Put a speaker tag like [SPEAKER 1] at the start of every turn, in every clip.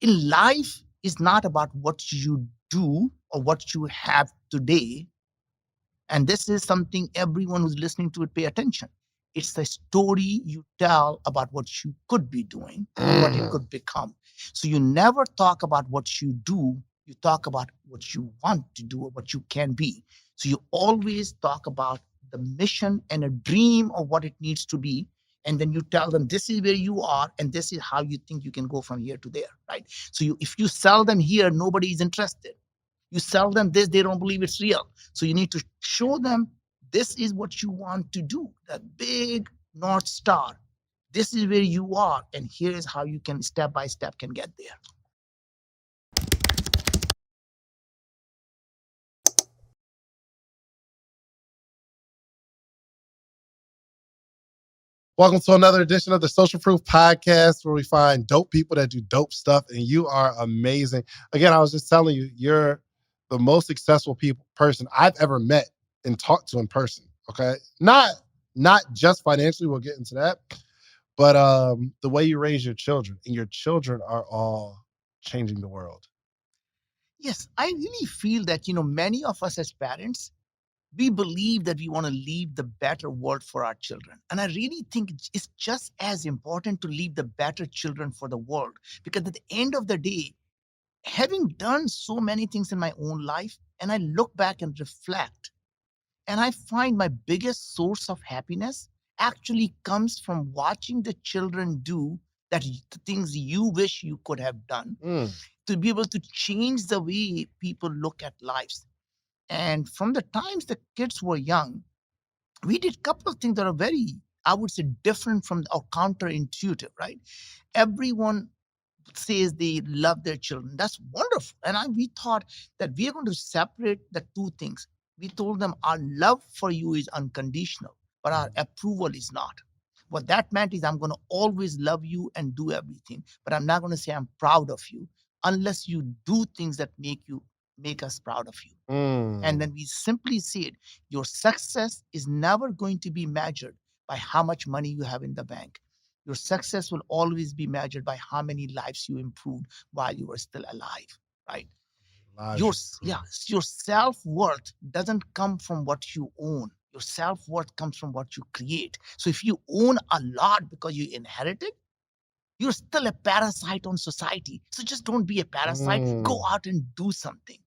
[SPEAKER 1] In life is not about what you do or what you have today. And this is something everyone who's listening to it pay attention. It's the story you tell about what you could be doing or what it could become. So you never talk about what you do, you talk about what you want to do or what you can be. So you always talk about the mission and a dream of what it needs to be. And then you tell them this is where you are and this is how you think you can go from here to there, right? So if you sell them here, nobody is interested. You sell them this, they don't believe it's real. So you need to show them this is what you want to do, that big North Star. This is where you are, and here is how you can step by step can get there.
[SPEAKER 2] Welcome to another edition of the Social Proof Podcast, where we find dope people that do dope stuff, and you are amazing. Again, I was just telling you, you're the most successful person I've ever met and talked to in person. Okay, not just financially. We'll get into that, but the way you raise your children, and your children are all changing the world.
[SPEAKER 1] Yes, I really feel that, many of us as parents, we believe that we want to leave the better world for our children. And I really think it's just as important to leave the better children for the world. Because at the end of the day, having done so many things in my own life, and I look back and reflect, and I find my biggest source of happiness actually comes from watching the children do the things you wish you could have done, to be able to change the way people look at lives. And from the times the kids were young, we did a couple of things that are very, I would say, different from or counterintuitive, right? Everyone says they love their children. That's wonderful. And we thought that we are going to separate the two things. We told them our love for you is unconditional, but our approval is not. What that meant is I'm going to always love you and do everything, but I'm not going to say I'm proud of you unless you do things that make us proud of you. And then we simply said, your success is never going to be measured by how much money you have in the bank. Your success will always be measured by how many lives you improved while you were still alive, right? Your self-worth doesn't come from what you own. Your self-worth comes from what you create. So if you own a lot because you inherited, you're still a parasite on society. So just don't be a parasite. Go out and do something.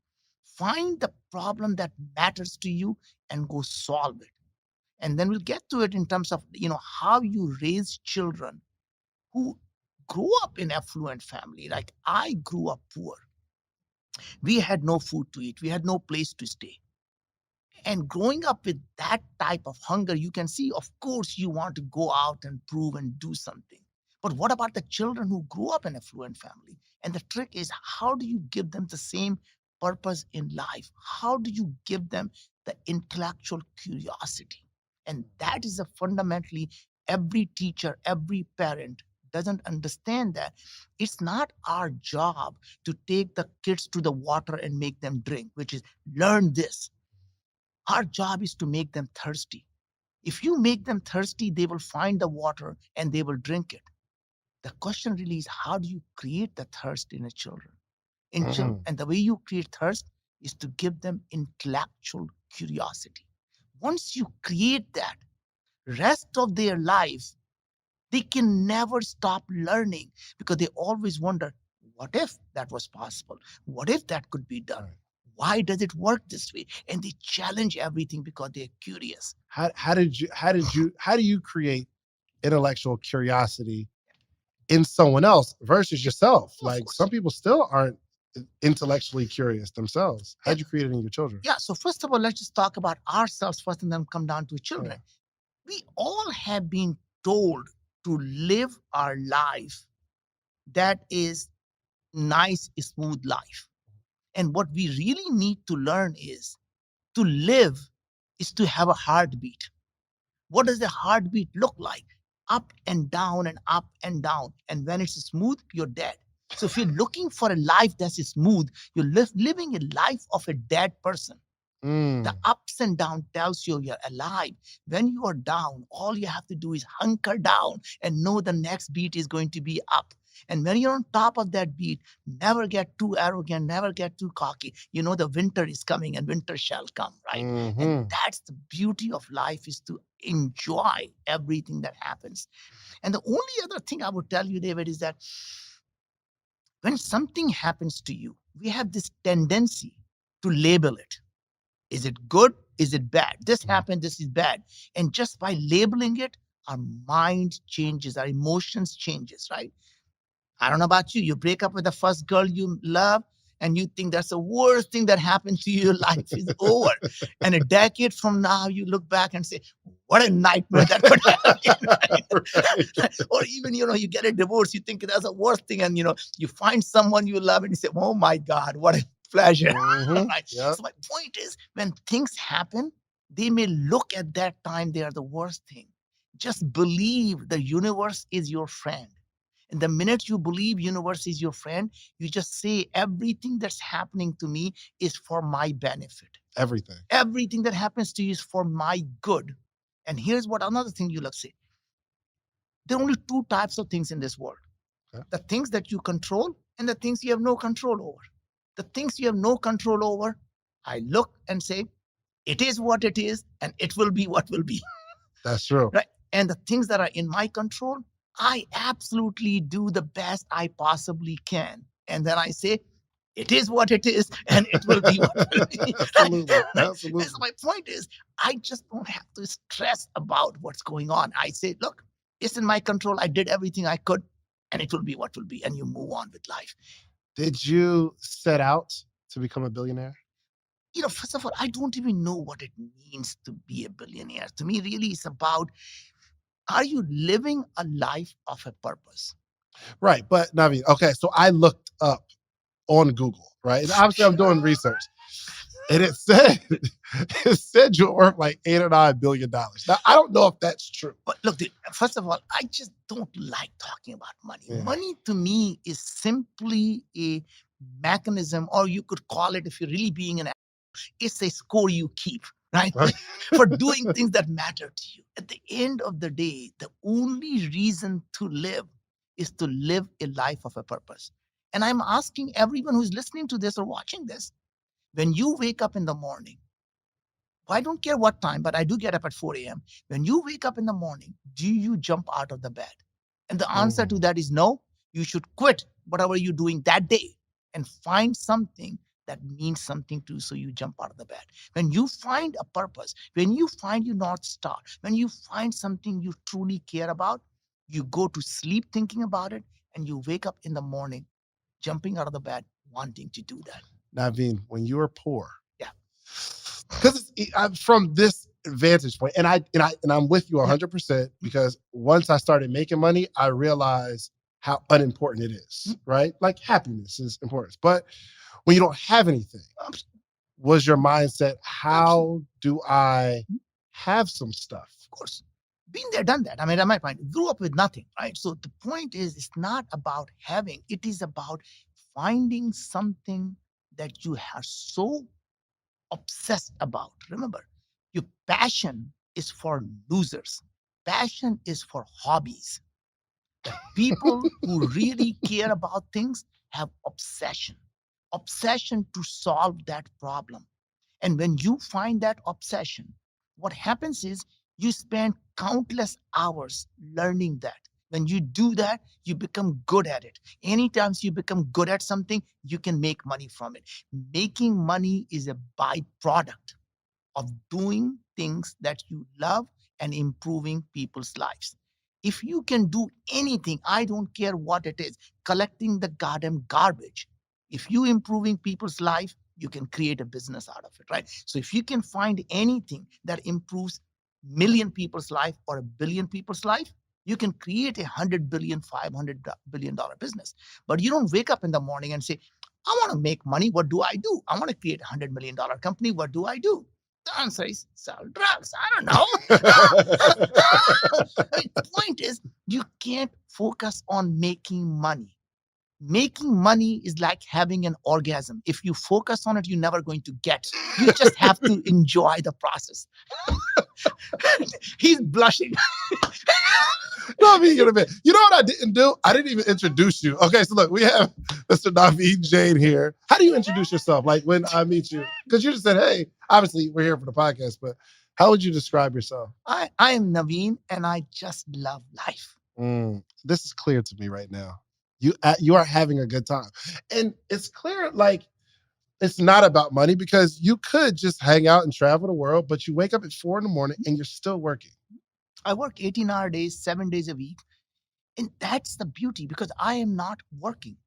[SPEAKER 1] Find the problem that matters to you and go solve it. And then we'll get to it in terms of, how you raise children who grew up in affluent family. Like I grew up poor. We had no food to eat. We had no place to stay. And growing up with that type of hunger, you can see, of course, you want to go out and prove and do something. But what about the children who grew up in affluent family? And the trick is, how do you give them the same purpose in life? How do you give them the intellectual curiosity? And that is a fundamentally every teacher, every parent doesn't understand that. It's not our job to take the kids to the water and make them drink, which is learn this. Our job is to make them thirsty. If you make them thirsty, they will find the water and they will drink it. The question really is, how do you create the thirst in a children? And the way you create thirst is to give them intellectual curiosity. Once you create that, rest of their life, they can never stop learning because they always wonder, what if that was possible? What if that could be done? Why does it work this way? And they challenge everything because they're curious.
[SPEAKER 2] How do you create intellectual curiosity in someone else versus yourself? Like some people still aren't intellectually curious themselves. How'd you create it in your children?
[SPEAKER 1] Yeah. So first of all, let's just talk about ourselves first and then come down to children. We all have been told to live our life that is nice, smooth life. And what we really need to learn is to live is to have a heartbeat. What does the heartbeat look like? Up and down and up and down. And when it's smooth, you're dead. So if you're looking for a life that's smooth, you're living a life of a dead person. The ups and downs tells you you're alive. When you are down, all you have to do is hunker down and know the next beat is going to be up. And when you're on top of that beat, never get too arrogant, never get too cocky. You know the winter is coming and winter shall come, right? And
[SPEAKER 2] Mm-hmm.
[SPEAKER 1] that's the beauty of life, is to enjoy everything that happens. And the only other thing I would tell you, David, is that when something happens to you, we have this tendency to label it. Is it good? Is it bad? This happened, this is bad. And just by labeling it, our mind changes, our emotions changes, right? I don't know about you. You break up with the first girl you love, and you think that's the worst thing that happened to you. Your life is over. And a decade from now, you look back and say, what a nightmare that could have been.
[SPEAKER 2] Right.
[SPEAKER 1] Or even, you get a divorce, you think that's the worst thing. And, you find someone you love and you say, oh my God, what a pleasure.
[SPEAKER 2] Mm-hmm.
[SPEAKER 1] Right?
[SPEAKER 2] Yep.
[SPEAKER 1] So my point is, when things happen, they may look at that time they are the worst thing. Just believe the universe is your friend. And the minute you believe universe is your friend, you just say everything that's happening to me is for my benefit.
[SPEAKER 2] Everything.
[SPEAKER 1] Everything that happens to you is for my good. And here's what another thing you like say. There are only two types of things in this world:
[SPEAKER 2] Okay.
[SPEAKER 1] the things that you control and the things you have no control over. The things you have no control over, I look and say, it is what it is, and it will be what will be.
[SPEAKER 2] That's true.
[SPEAKER 1] Right? And the things that are in my control, I absolutely do the best I possibly can. And then I say, it is what it is, and it will be what will be.
[SPEAKER 2] Absolutely.
[SPEAKER 1] Right? And so
[SPEAKER 2] Absolutely.
[SPEAKER 1] my point is, I just don't have to stress about what's going on. I say, look, it's in my control. I did everything I could, and it will be what will be. And you move on with life.
[SPEAKER 2] Did you set out to become a billionaire?
[SPEAKER 1] First of all, I don't even know what it means to be a billionaire. To me, really, it's about, are you living a life of a purpose?
[SPEAKER 2] Right. But Naveen, okay, so I looked up on Google, right? And obviously I'm doing research. And it said it said you're worth like $8 or $9 billion. Now I don't know if that's true.
[SPEAKER 1] But look, first of all, I just don't like talking about money.
[SPEAKER 2] Yeah.
[SPEAKER 1] Money to me is simply a mechanism, or you could call it, if you're really being an, it's a score you keep, right?
[SPEAKER 2] Right.
[SPEAKER 1] For doing things that matter to you. At the end of the day, the only reason to live is to live a life of a purpose. And I'm asking everyone who's listening to this or watching this, when you wake up in the morning, I don't care what time, but I do get up at 4 a.m. When you wake up in the morning, do you jump out of the bed? And the answer to
[SPEAKER 2] Mm.
[SPEAKER 1] that is no. You should quit whatever you're doing that day and find something that means something to you, so you jump out of the bed. When you find a purpose, when you find your North Star, when you find something you truly care about, you go to sleep thinking about it, and you wake up in the morning jumping out of the bed wanting to do that.
[SPEAKER 2] Naveen, when you were poor,
[SPEAKER 1] Yeah.
[SPEAKER 2] because I'm from this vantage point, and I'm with you
[SPEAKER 1] Yeah.
[SPEAKER 2] 100% because once I started making money, I realized how unimportant it is, right? Like happiness is important, but when you don't have anything, was your mindset, how do I have some stuff?
[SPEAKER 1] Of course, been there, done that. I mean, my point, grew up with nothing, right? So the point is, it's not about having, it is about finding something that you are so obsessed about. Remember, your passion is for losers, passion is for hobbies. The people who really care about things have obsession to solve that problem. And when you find that obsession, what happens is you spend countless hours learning that. When you do that, you become good at it. Anytime you become good at something, you can make money from it. Making money is a byproduct of doing things that you love and improving people's lives. If you can do anything, I don't care what it is, collecting the goddamn garbage. If you improving people's life, you can create a business out of it, right? So if you can find anything that improves million people's life or a billion people's life, you can create 100 billion, $500 billion business. But you don't wake up in the morning and say, I want to make money. What do I do? I want to create $100 million company. What do I do? The answer is sell drugs. I don't know. I mean, the point is, you can't focus on making money. Making money is like having an orgasm. If you focus on it, you're never going to get. You just have to enjoy the process. He's blushing.
[SPEAKER 2] No, I mean, you know what I didn't do? I didn't even introduce you. Okay, so look, we have Mr. Naveen Jain here. How do you introduce yourself? Like when I meet you? Because you just said, hey, obviously we're here for the podcast, but how would you describe yourself?
[SPEAKER 1] I am Naveen and I just love life.
[SPEAKER 2] This is clear to me right now. You are having a good time. And it's clear, like, it's not about money because you could just hang out and travel the world, but you wake up at 4 in the morning and you're still working.
[SPEAKER 1] I work 18-hour days, 7 days a week. And that's the beauty because I am not working.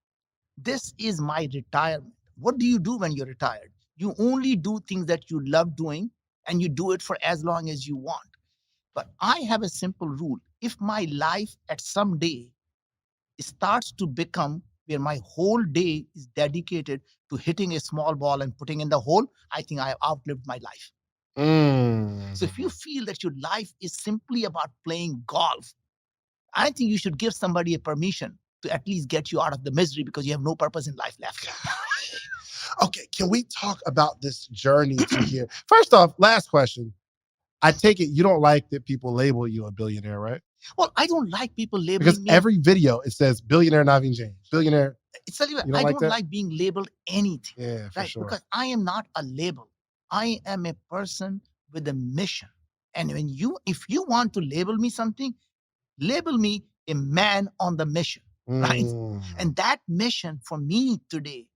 [SPEAKER 1] This is my retirement. What do you do when you're retired? You only do things that you love doing and you do it for as long as you want. But I have a simple rule. If my life at some day starts to become where my whole day is dedicated to hitting a small ball and putting in the hole, I think I have outlived my life. So if you feel that your life is simply about playing golf, I think you should give somebody a permission to at least get you out of the misery because you have no purpose in life left.
[SPEAKER 2] Okay, can we talk about this journey to here? First off, last question. I take it you don't like that people label you a billionaire, right?
[SPEAKER 1] Well, I don't like people labeling
[SPEAKER 2] Because
[SPEAKER 1] me.
[SPEAKER 2] every video it says billionaire Naveen Jain, billionaire.
[SPEAKER 1] I don't like being labeled anything.
[SPEAKER 2] Yeah, for
[SPEAKER 1] right?
[SPEAKER 2] sure.
[SPEAKER 1] Because I am not a label. I am a person with a mission. And if you want to label me something, label me a man on the mission, right? And that mission for me today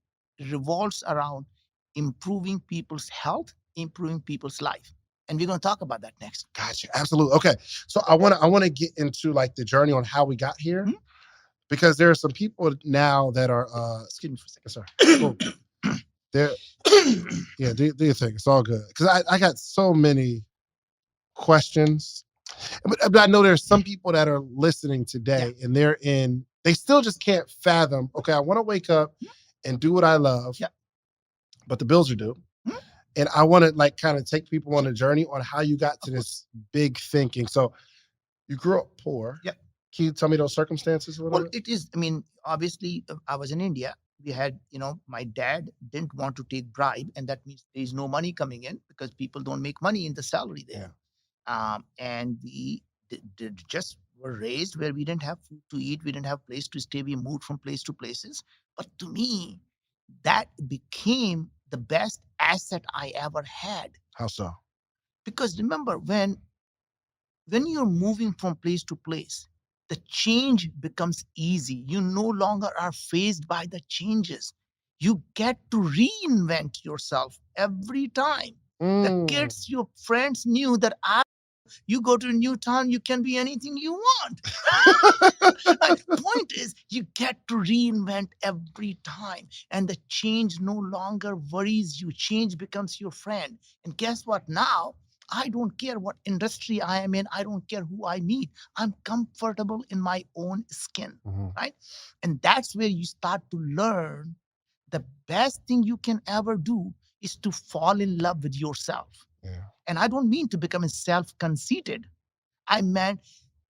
[SPEAKER 1] revolves around improving people's health, improving people's life. And we're going to talk about that next.
[SPEAKER 2] Gotcha. Absolutely. Okay. So I want to get into like the journey on how we got here. Because there are some people now that are excuse me for a second, sir. Cool. They're yeah, do your thing. It's all good. Because I got so many questions. But I know there's some people that are listening today and they still just can't fathom, okay, I want to wake up and do what I love, but the bills are due. And I want to like kind of take people on a journey on how you got to this big thinking. So you grew up poor.
[SPEAKER 1] Yep.
[SPEAKER 2] Can you tell me those circumstances a little
[SPEAKER 1] Well,
[SPEAKER 2] bit?
[SPEAKER 1] it is, obviously, I was in India. We had, my dad didn't want to take bribe, and that means there's no money coming in because people don't make money in the salary there. And we just were raised where we didn't have food to eat, we didn't have place to stay, we moved from place to places. But to me, that became the best asset I ever had.
[SPEAKER 2] How so?
[SPEAKER 1] Because remember, when you're moving from place to place, the change becomes easy. You no longer are faced by the changes. You get to reinvent yourself every time. The kids, your friends knew that you go to a new town, you can be anything you want. The point is, you get to reinvent every time, and the change no longer worries you. Change becomes your friend. And guess what? Now, I don't care what industry I am in. I don't care who I meet. I'm comfortable in my own skin, right? And that's where you start to learn the best thing you can ever do is to fall in love with yourself. And I don't mean to become self-conceited. I meant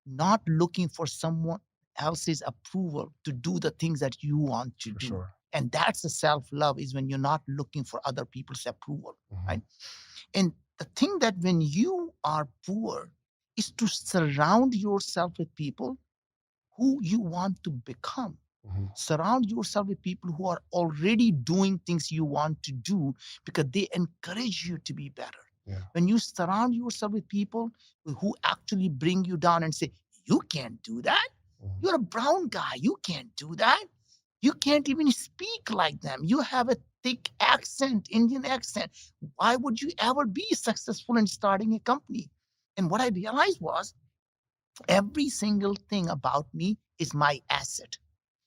[SPEAKER 1] not looking for someone else's approval to do the things that you want to do. Sure. And that's the self-love, is when you're not looking for other people's approval, right? And the thing that when you are poor is to surround yourself with people who you want to become. Surround yourself with people who are already doing things you want to do because they encourage you to be better. When you surround yourself with people who actually bring you down and say, you can't do that. You're a brown guy. You can't do that. You can't even speak like them. You have a thick accent, Indian accent. Why would you ever be successful in starting a company? And what I realized was every single thing about me is my asset.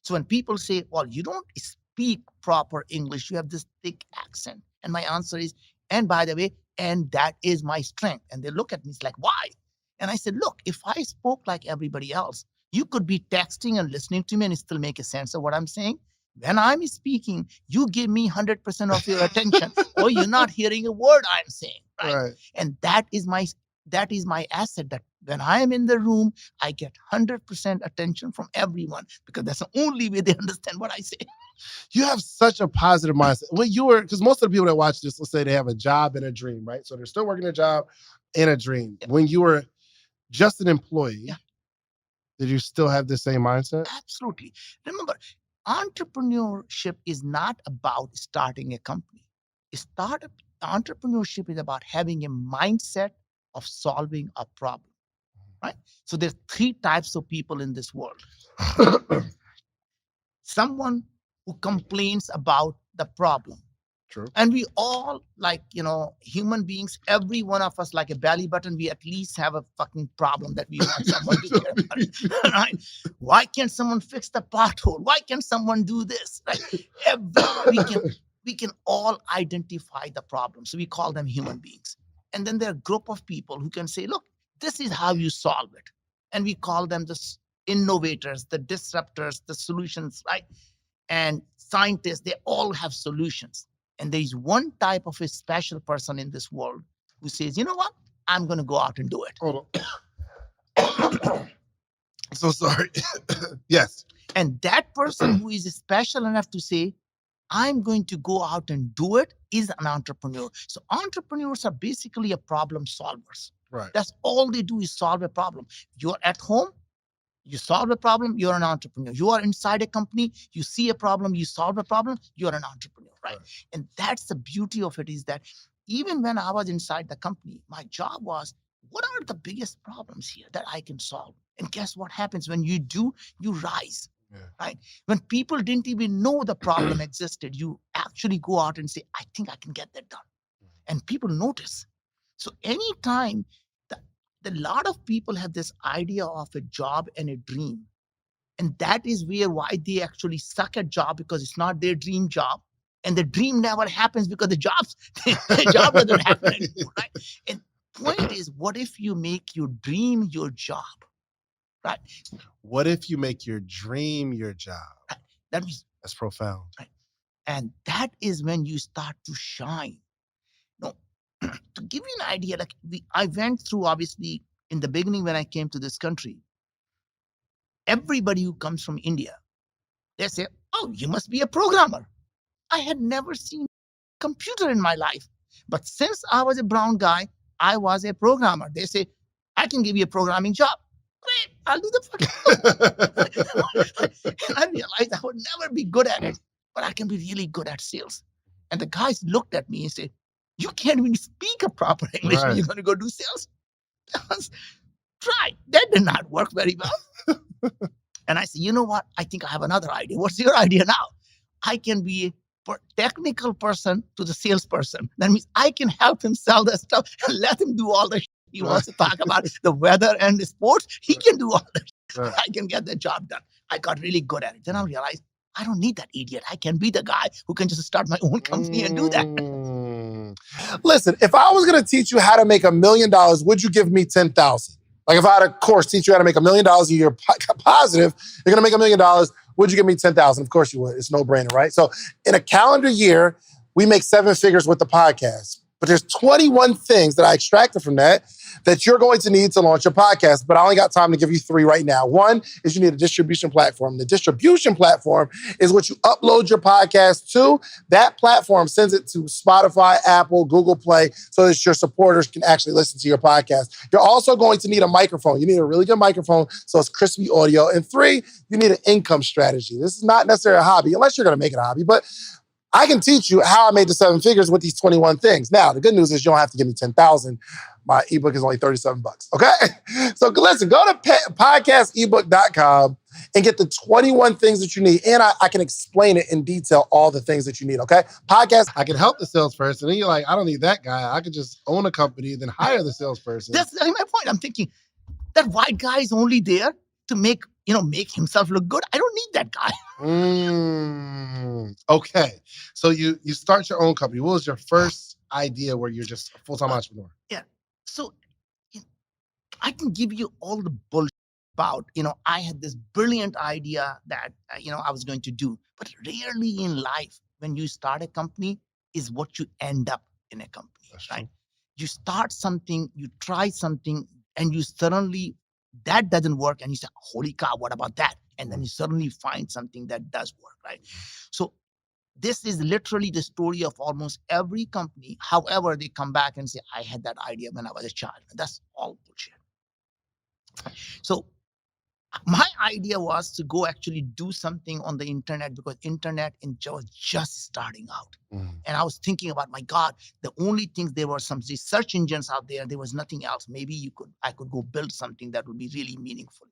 [SPEAKER 1] So when people say, well, you don't speak proper English, you have this thick accent. And my answer is, and by the way, and that is my strength. And they look at me, it's like, why? And I said, look, if I spoke like everybody else, you could be texting and listening to me and still make a sense of what I'm saying. When I'm speaking, you give me 100% of your attention, or you're not hearing a word I'm saying, right? And that is my that is my asset. That when I am in the room, I get 100% attention from everyone because that's the only way they understand what I say.
[SPEAKER 2] You have such a positive mindset. When you were, because most of the people that watch this, let's say they have a job and a dream, right? So they're still working a job and a dream.
[SPEAKER 1] Yeah.
[SPEAKER 2] When you were just an employee,
[SPEAKER 1] Yeah.
[SPEAKER 2] did you still have the same mindset?
[SPEAKER 1] Absolutely. Remember, entrepreneurship is not about starting a company. Startup entrepreneurship is about having a mindset of solving a problem, right? So there's three types of people in this world. Someone who complains about the problem.
[SPEAKER 2] True.
[SPEAKER 1] And we all, like, human beings, every one of us, like a belly button, we at least have a fucking problem that we want someone to care about. Right? Why can't someone fix the pothole? Why can't someone do this? Right? We can all identify the problem. So we call them human beings. And then there are a group of people who can say, look, this is how you solve it. And we call them the innovators, the disruptors, the solutions, right? And scientists, they all have solutions. And there is one type of a special person in this world who says, you know what? I'm going to go out and do it.
[SPEAKER 2] Hold on. So sorry. Yes.
[SPEAKER 1] And that person who is special enough to say, I'm going to go out and do it is an entrepreneur. So entrepreneurs are basically a problem solvers.
[SPEAKER 2] Right.
[SPEAKER 1] That's all they do is solve a problem. You're at home, you solve a problem, you're an entrepreneur. You are inside a company, you see a problem, you solve a problem, you're an entrepreneur, right? And that's the beauty of it, is that even when I was inside the company, my job was, what are the biggest problems here that I can solve? And guess what happens when you do? You rise. Yeah. Right? When people didn't even know the problem existed, you actually go out and say, I think I can get that done. And people notice. So anytime a lot of people have this idea of a job and a dream. And that is why they actually suck at job, because it's not their dream job. And the dream never happens because the job doesn't happen anymore, right? And point is, what if you make your dream your job, right?
[SPEAKER 2] What if you make your dream your job?
[SPEAKER 1] Right.
[SPEAKER 2] That's profound.
[SPEAKER 1] Right. And that is when you start to shine. No, to give you an idea, like I went through, obviously, in the beginning when I came to this country, everybody who comes from India, they say, oh, you must be a programmer. I had never seen a computer in my life. But since I was a brown guy, I was a programmer. They say, I can give you a programming job. Great, I'll do the fucking And I realized I would never be good at it, but I can be really good at sales. And the guys looked at me and said, you can't even speak a proper English when you're going to go do sales. Try. That did not work very well. And I said, you know what? I think I have another idea. What's your idea now? I can be a technical person to the salesperson. That means I can help him sell the stuff and let him do all the shit he wants to talk about, the weather and the sports. He can do all that. I can get the job done. I got really good at it. Then I realized I don't need that idiot. I can be the guy who can just start my own company and do that.
[SPEAKER 2] Listen, if I was going to teach you how to make $1 million, would you give me 10,000? Like if I had a course teach you how to make $1 million a year positive, you're going to make $1 million, would you give me 10,000? Of course you would. It's no brainer, right? So in a calendar year, we make 7 figures with the podcast. But there's 21 things that I extracted from that you're going to need to launch your podcast. But I only got time to give you 3 right now. One is you need a distribution platform. The distribution platform is what you upload your podcast to. That platform sends it to Spotify, Apple, Google Play, so that your supporters can actually listen to your podcast. You're also going to need a microphone. You need a really good microphone so it's crispy audio. And 3, you need an income strategy. This is not necessarily a hobby, unless you're going to make it a hobby. But I can teach you how I made the 7 figures with these 21 things. Now, the good news is you don't have to give me 10,000. My ebook is only $37, okay? So listen, go to podcastebook.com and get the 21 things that you need. And I can explain it in detail, all the things that you need, okay? I can help the salesperson. And you're like, I don't need that guy. I could just own a company, then hire the salesperson.
[SPEAKER 1] That's my point. I'm thinking that white guy is only there to make himself look good. I don't need that guy.
[SPEAKER 2] Okay. So you start your own company. What was your first idea where you're just a full-time entrepreneur?
[SPEAKER 1] Yeah. So I can give you all the bullshit about, I had this brilliant idea that, I was going to do. But rarely in life, when you start a company, is what you end up in a company, right? You start something, you try something, and you suddenly, that doesn't work. And you say, holy cow, what about that? And then you suddenly find something that does work, right? So this is literally the story of almost every company. However, they come back and say, I had that idea when I was a child. That's all bullshit. So my idea was to go actually do something on the internet, because internet was just starting out. And I was thinking about, my God, the only things, there were some search engines out there. There was nothing else. Maybe I could go build something that would be really meaningful.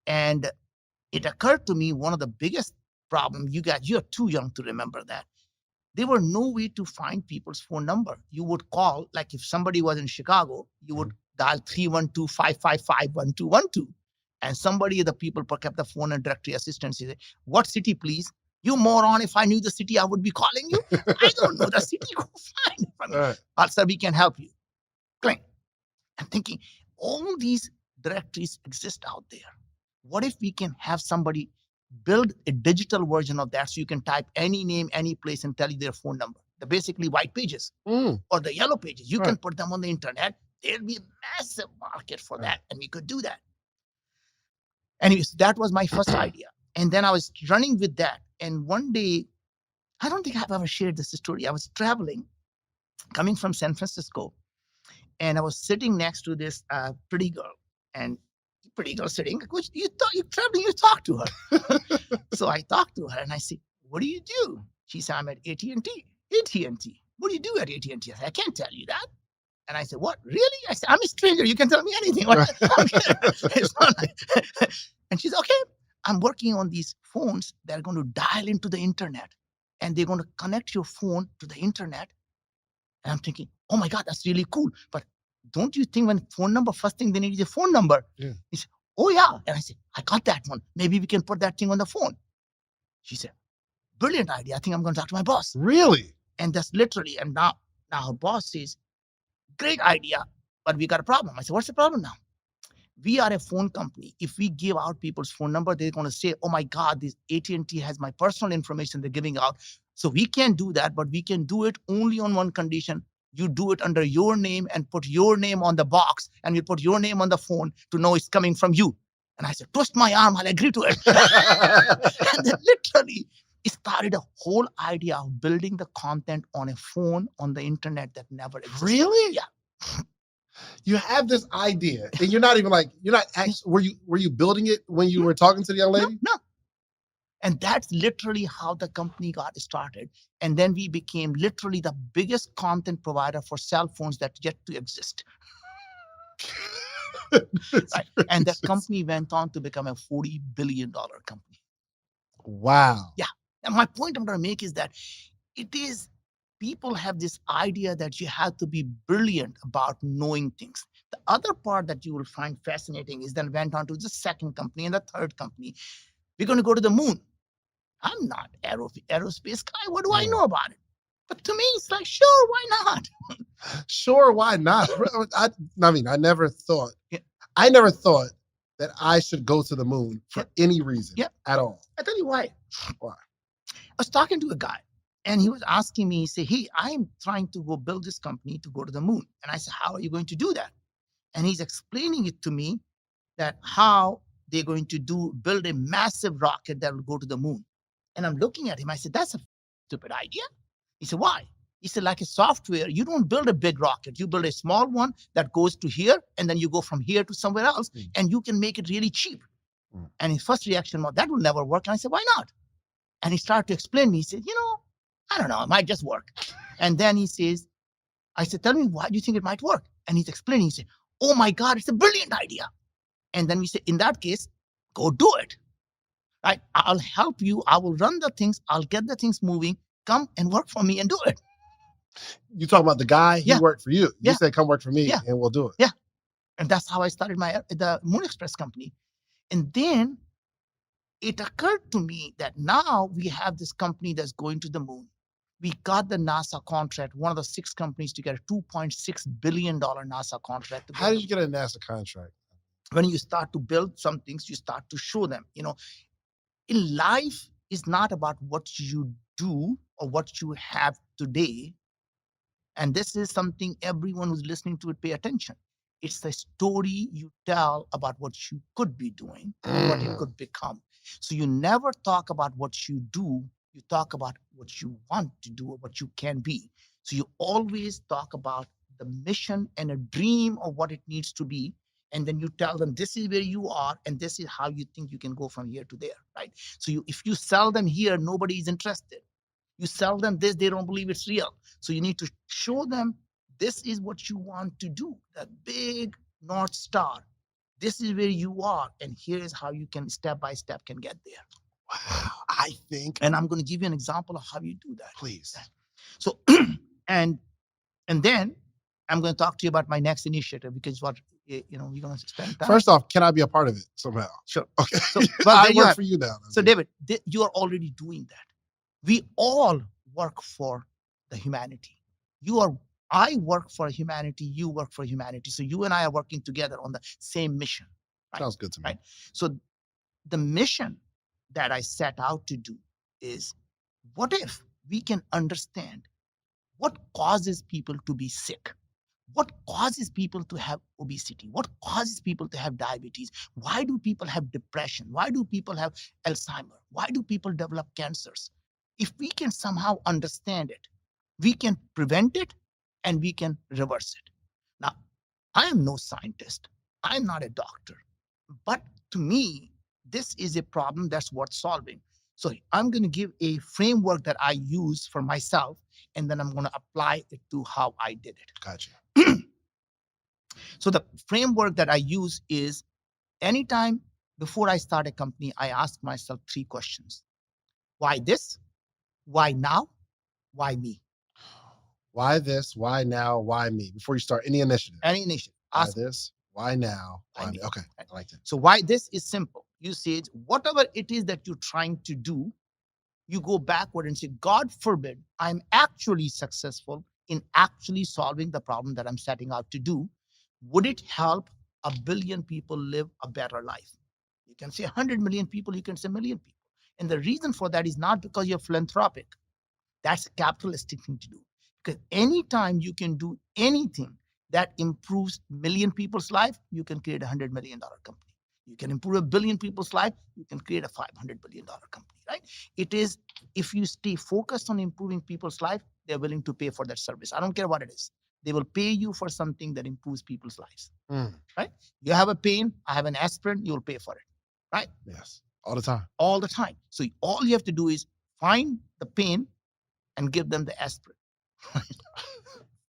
[SPEAKER 1] And it occurred to me, one of the biggest problems, you're too young to remember that. There were no way to find people's phone number. You would call, like if somebody was in Chicago, you would dial 312-555-1212. And somebody, the people kept the phone and directory assistant said, what city, please? You moron, if I knew the city, I would be calling you. I don't know the city. Go find it for me. Right. Sir, we can help you. Clink. I'm thinking, all these directories exist out there. What if we can have somebody build a digital version of that, so you can type any name, any place, and tell you their phone number? The basically white pages or the yellow pages. You can put them on the internet. There'll be a massive market for that, and we could do that. Anyways, that was my first idea. And then I was running with that. And one day, I don't think I've ever shared this story. I was traveling, coming from San Francisco, and I was sitting next to this pretty girl. And pretty girl sitting, which you're traveling, you talk to her. So I talked to her and I said, what do you do? She said, I'm at AT&T. AT&T. What do you do at AT&T? I said, I can't tell you that. And I said, what? Really? I said, I'm a stranger. You can tell me anything. And she's okay. I'm working on these phones that are going to dial into the internet, and they're going to connect your phone to the internet. And I'm thinking, oh my God, that's really cool. But don't you think when phone number, first thing they need is a phone number? Yeah. He said, oh yeah. And I said, I got that one. Maybe we can put that thing on the phone. She said, brilliant idea. I think I'm going to talk to my boss.
[SPEAKER 2] Really?
[SPEAKER 1] And that's literally, and now her boss says, great idea, but we got a problem. I said, what's the problem now? We are a phone company. If we give out people's phone number, they're going to say, oh my God, this AT&T has my personal information they're giving out. So we can't do that, but we can do it only on one condition. You do it under your name and put your name on the box, and you put your name on the phone to know it's coming from you. And I said, twist my arm, I'll agree to it. And then literally, it started a whole idea of building the content on a phone on the internet that never existed.
[SPEAKER 2] Really?
[SPEAKER 1] Yeah.
[SPEAKER 2] You have this idea, and you're not even like, you're not actually, were you building it when you were talking to the young lady?
[SPEAKER 1] No. And that's literally how the company got started. And then we became literally the biggest content provider for cell phones that yet to exist. Right. And that company went on to become a $40 billion company.
[SPEAKER 2] Wow.
[SPEAKER 1] Yeah. And my point I'm going to make is that people have this idea that you have to be brilliant about knowing things. The other part that you will find fascinating is then went on to the second company and the third company. We're going to go to the moon. I'm not aerospace guy. What do I know about it? But to me, it's like, sure, why not?
[SPEAKER 2] Sure, why not? I never thought that I should go to the moon for any reason at all.
[SPEAKER 1] I tell you why.
[SPEAKER 2] Why?
[SPEAKER 1] I was talking to a guy, and he was asking me, he said, hey, I'm trying to go build this company to go to the moon. And I said, how are you going to do that? And he's explaining it to me that how they're going to build a massive rocket that will go to the moon. And I'm looking at him. I said, that's a stupid idea. He said, why? He said, like a software, you don't build a big rocket. You build a small one that goes to here, and then you go from here to somewhere else, and you can make it really cheap. And his first reaction was, that will never work. And I said, why not? And he started to explain me. He said, I don't know, it might just work. And then he says, I said, tell me, why do you think it might work? And he's explaining. He said, oh my God, it's a brilliant idea. And then we said, in that case, go do it. Right? I'll help you. I will run the things. I'll get the things moving. Come and work for me and do it.
[SPEAKER 2] You talking about the guy? He worked for you. You said, come work for me and we'll do it.
[SPEAKER 1] Yeah. And that's how I started the Moon Express company. And then it occurred to me that now we have this company that's going to the moon. We got the NASA contract, one of the 6 companies to get a $2.6 billion NASA contract.
[SPEAKER 2] How did you get a NASA contract?
[SPEAKER 1] When you start to build some things, you start to show them. In life, it's not about what you do or what you have today. And this is something everyone who's listening to it pay attention. It's the story you tell about what you could be doing or what it could become. So you never talk about what you do, you talk about what you want to do or what you can be. So you always talk about the mission and a dream of what it needs to be. And then you tell them this is where you are and this is how you think you can go from here to there, right? So if you sell them here, nobody is interested. You sell them this, they don't believe it's real. So you need to show them this is what you want to do, that big North Star. This is where you are, and here is how you can step by step can get there.
[SPEAKER 2] Wow. I think,
[SPEAKER 1] and I'm going to give you an example of how you do that.
[SPEAKER 2] Please.
[SPEAKER 1] So, and then I'm going to talk to you about my next initiative because what we're going to spend time.
[SPEAKER 2] First off, can I be a part of it somehow?
[SPEAKER 1] Sure.
[SPEAKER 2] Okay.
[SPEAKER 1] So, well,
[SPEAKER 2] I work for you now.
[SPEAKER 1] So, David, you are already doing that. We all work for the humanity. I work for humanity. You work for humanity. So you and I are working together on the same mission.
[SPEAKER 2] Right? Sounds good to me.
[SPEAKER 1] Right. So the mission that I set out to do is, what if we can understand what causes people to be sick? What causes people to have obesity? What causes people to have diabetes? Why do people have depression? Why do people have Alzheimer? Why do people develop cancers? If we can somehow understand it, we can prevent it and we can reverse it. Now, I am no scientist. I'm not a doctor. But to me, this is a problem that's worth solving. So I'm going to give a framework that I use for myself, and then I'm going to apply it to how I did it.
[SPEAKER 2] Gotcha.
[SPEAKER 1] So the framework that I use is, anytime before I start a company, I ask myself 3 questions. Why this? Why now? Why me?
[SPEAKER 2] Why this? Why now? Why me? Before you start any initiative.
[SPEAKER 1] Any initiative.
[SPEAKER 2] Why this? Why now? Why me? Okay, I like that.
[SPEAKER 1] So why this is simple. You say, whatever it is that you're trying to do, you go backward and say, God forbid, I'm actually successful in actually solving the problem that I'm setting out to do. Would it help 1 billion people live a better life? You can say 100 million people, you can say 1 million people. And the reason for that is not because you're philanthropic. That's a capitalistic thing to do. Because anytime you can do anything that improves 1 million people's life, you can create $100 million company. You can improve 1 billion people's life, you can create a $500 billion company, right? It is, if you stay focused on improving people's life, they're willing to pay for that service. I don't care what it is. They will pay you for something that improves people's lives, right? You have a pain, I have an aspirin, you'll pay for it, right?
[SPEAKER 2] Yes, all the time.
[SPEAKER 1] All the time. So all you have to do is find the pain and give them the aspirin.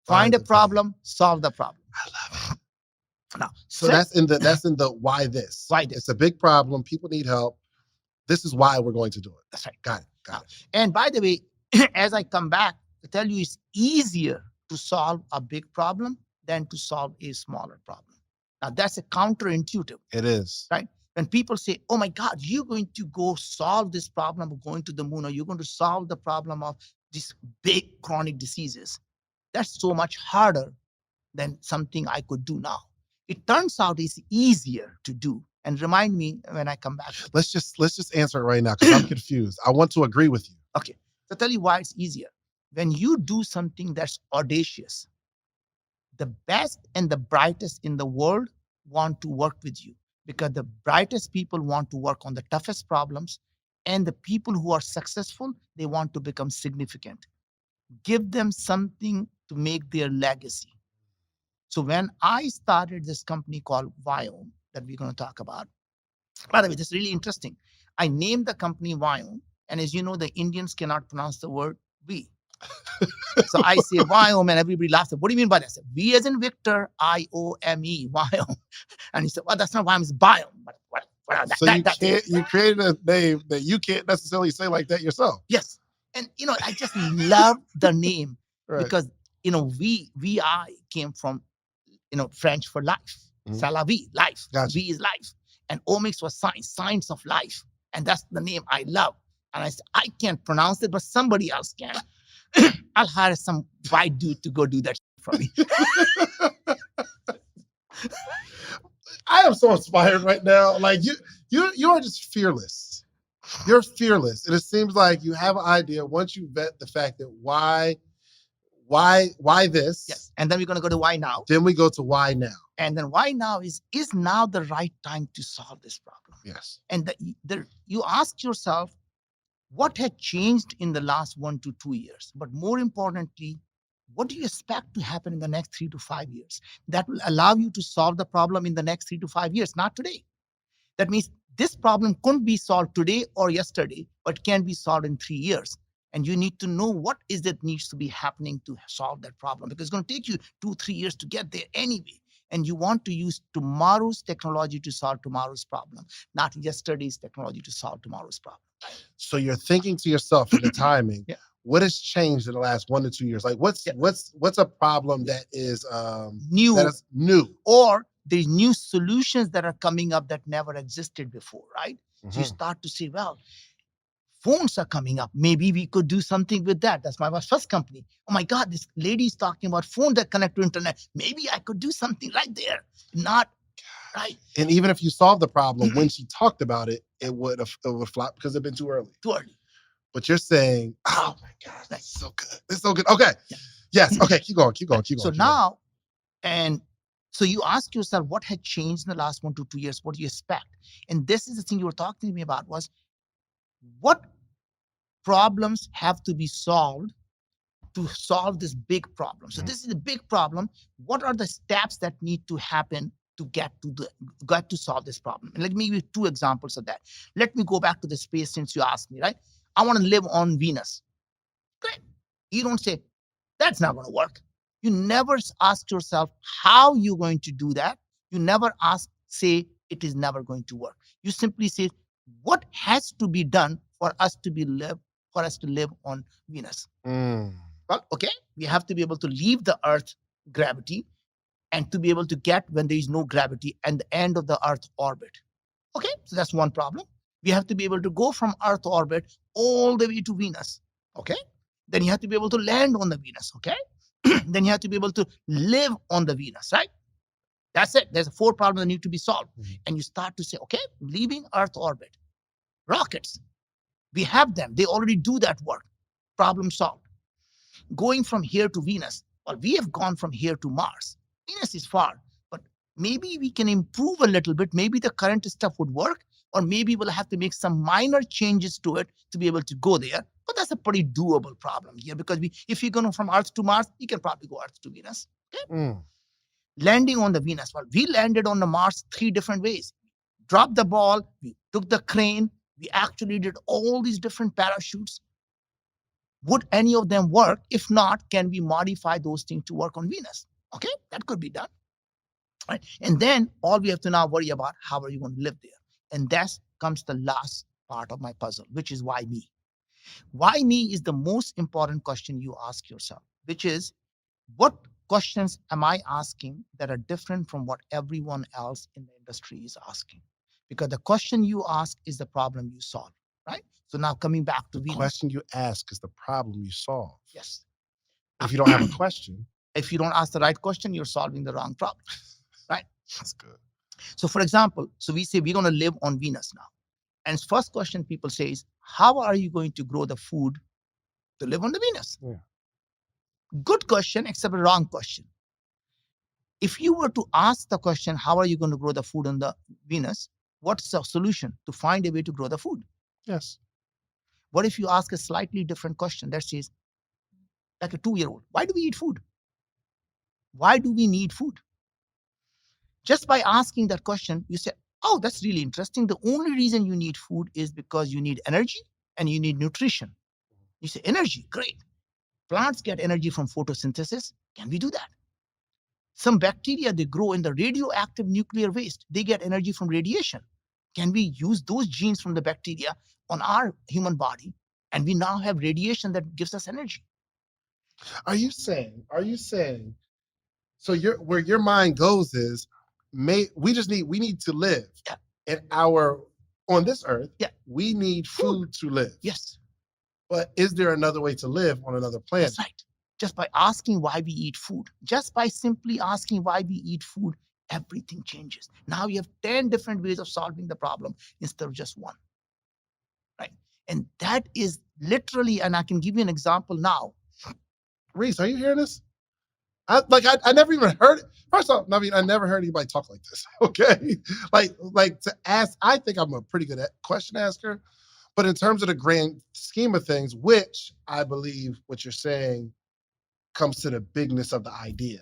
[SPEAKER 1] Find a problem, solve the problem.
[SPEAKER 2] I love it.
[SPEAKER 1] Now,
[SPEAKER 2] so that's in the why this.
[SPEAKER 1] Why this?
[SPEAKER 2] It's a big problem. People need help. This is why we're going to do it.
[SPEAKER 1] That's right.
[SPEAKER 2] Got it.
[SPEAKER 1] And by the way, as I come back to tell you, it's easier to solve a big problem than to solve a smaller problem. Now, that's a counterintuitive.
[SPEAKER 2] It is.
[SPEAKER 1] Right? When people say, oh my God, you're going to go solve this problem of going to the moon, or you're going to solve the problem of these big chronic diseases, that's so much harder than something I could do now. It turns out it's easier to do. And remind me when I come back.
[SPEAKER 2] Let's just answer it right now because I'm confused. I want to agree with you.
[SPEAKER 1] Okay. So tell you why it's easier. When you do something that's audacious, the best and the brightest in the world want to work with you, because the brightest people want to work on the toughest problems, and the people who are successful, they want to become significant. Give them something to make their legacy. So when I started this company called Viome that we're going to talk about, by the way, this is really interesting. I named the company Viome, and as you know, the Indians cannot pronounce the word we. So I say Viome, and everybody laughs. What do you mean by that? I said, V as in Victor, I-O-M-E, Viome. And he said, well, that's not Viome, it's Biome.
[SPEAKER 2] So you created a name that you can't necessarily say like that yourself.
[SPEAKER 1] Yes. And, I just love the name because, VI came from, French for life. C'est la vie, life.
[SPEAKER 2] Gotcha.
[SPEAKER 1] V is life. And omics was science of life. And that's the name I love. And I said, I can't pronounce it, but somebody else can. I'll hire some white dude to go do that for me.
[SPEAKER 2] I am so inspired right now. Like you are just fearless. You're fearless. And it seems like you have an idea once you vet the fact that why Why this?
[SPEAKER 1] Yes. And then we're going to go to why now.
[SPEAKER 2] Then we go to why now.
[SPEAKER 1] And then why now is now the right time to solve this problem?
[SPEAKER 2] Yes.
[SPEAKER 1] And you ask yourself, what had changed in the last 1 to 2 years? But more importantly, what do you expect to happen in the next 3 to 5 years that will allow you to solve the problem in the next 3 to 5 years, not today? That means this problem couldn't be solved today or yesterday, but can be solved in 3 years. And you need to know what is that needs to be happening to solve that problem, because it's going to take you 2 3 years to get there anyway. And you want to use tomorrow's technology to solve tomorrow's problem, not yesterday's technology to solve tomorrow's problem.
[SPEAKER 2] So you're thinking to yourself in the timing,
[SPEAKER 1] Yeah.
[SPEAKER 2] what has changed in the last 1 to 2 years? Like what's a problem that is
[SPEAKER 1] New.
[SPEAKER 2] that is new,
[SPEAKER 1] Or there's new solutions that are coming up that never existed before, right? So you start to say, well, phones are coming up. Maybe we could do something with that. That's my first company. Oh my God, this lady's talking about phones that connect to internet. Maybe I could do something right there. Not right.
[SPEAKER 2] And even if you solve the problem, when she talked about it, it would flop because it'd been too early.
[SPEAKER 1] Too early.
[SPEAKER 2] But you're saying, oh my God, that's so good. It's so good. Okay. Yeah. Yes. Okay. Keep going.
[SPEAKER 1] So now, and so you ask yourself, what had changed in the last 1 to 2 years? What do you expect? And this is the thing you were talking to me about, was what problems have to be solved to solve this big problem. So this is a big problem. What are the steps that need to happen to get to solve this problem? And let me give you 2 examples of that. Let me go back to the space, since you asked me, right? I want to live on Venus. Great. You don't say, that's not going to work. You never ask yourself how you're going to do that. You never say it is never going to work. You simply say, what has to be done for us to live on Venus? Well, okay, we have to be able to leave the Earth gravity and to be able to get, when there is no gravity, and the end of the Earth orbit. Okay, so that's one problem. We have to be able to go from Earth orbit all the way to Venus. Okay, then you have to be able to land on the Venus. Okay, then you have to be able to live on the Venus, right? That's it. There's 4 problems that need to be solved. And you start to say, okay, leaving Earth orbit, rockets, we have them. They already do that work. Problem solved. Going from here to Venus, well, we have gone from here to Mars. Venus is far, but maybe we can improve a little bit. Maybe the current stuff would work, or maybe we'll have to make some minor changes to it to be able to go there. But that's a pretty doable problem here, because if you're going from Earth to Mars, you can probably go Earth to Venus. Okay? Landing on the Venus. Well, we landed on the Mars 3 different ways. Dropped the ball, we took the crane, we actually did all these different parachutes. Would any of them work? If not, can we modify those things to work on Venus? Okay, that could be done. Right? And then all we have to now worry about, how are you going to live there? And that comes the last part of my puzzle, which is why me? Why me is the most important question you ask yourself, which is, what questions am I asking that are different from what everyone else in the industry is asking? Because the question you ask is the problem you solve, right? So now coming back to
[SPEAKER 2] the
[SPEAKER 1] Venus.
[SPEAKER 2] question you ask is the problem you solve.
[SPEAKER 1] Yes.
[SPEAKER 2] If you don't have a question.
[SPEAKER 1] If you don't ask the right question, you're solving the wrong problem, right?
[SPEAKER 2] That's good.
[SPEAKER 1] So for example, so we say we're going to live on Venus now. And first question people say is, how are you going to grow the food to live on the Venus?
[SPEAKER 2] Yeah.
[SPEAKER 1] Good question, except a wrong question. If you were to ask the question, how are you going to grow the food on the Venus? What's the solution? To find a way to grow the food.
[SPEAKER 2] Yes.
[SPEAKER 1] What if you ask a slightly different question that says, like a 2-year-old, why do we eat food? Why do we need food? Just by asking that question, you say, oh, that's really interesting. The only reason you need food is because you need energy and you need nutrition. You say, energy, great. Plants get energy from photosynthesis. Can we do that? Some bacteria, they grow in the radioactive nuclear waste. They get energy from radiation. Can we use those genes from the bacteria on our human body? And we now have radiation that gives us energy.
[SPEAKER 2] Are you saying, so where your mind goes is, we need to live.
[SPEAKER 1] Yeah.
[SPEAKER 2] On this earth,
[SPEAKER 1] yeah,
[SPEAKER 2] we need food to live.
[SPEAKER 1] Yes.
[SPEAKER 2] But is there another way to live on another planet?
[SPEAKER 1] That's right. Just by asking why we eat food, just by simply asking why we eat food, everything changes. Now you have 10 different ways of solving the problem instead of just one. Right? And that is literally, and I can give you an example now.
[SPEAKER 2] Reese, are you hearing this? I never even heard it. First off, I mean, I never heard anybody talk like this. Okay. Like to ask, I think I'm a pretty good question asker. But in terms of the grand scheme of things, which I believe what you're saying comes to the bigness of the idea.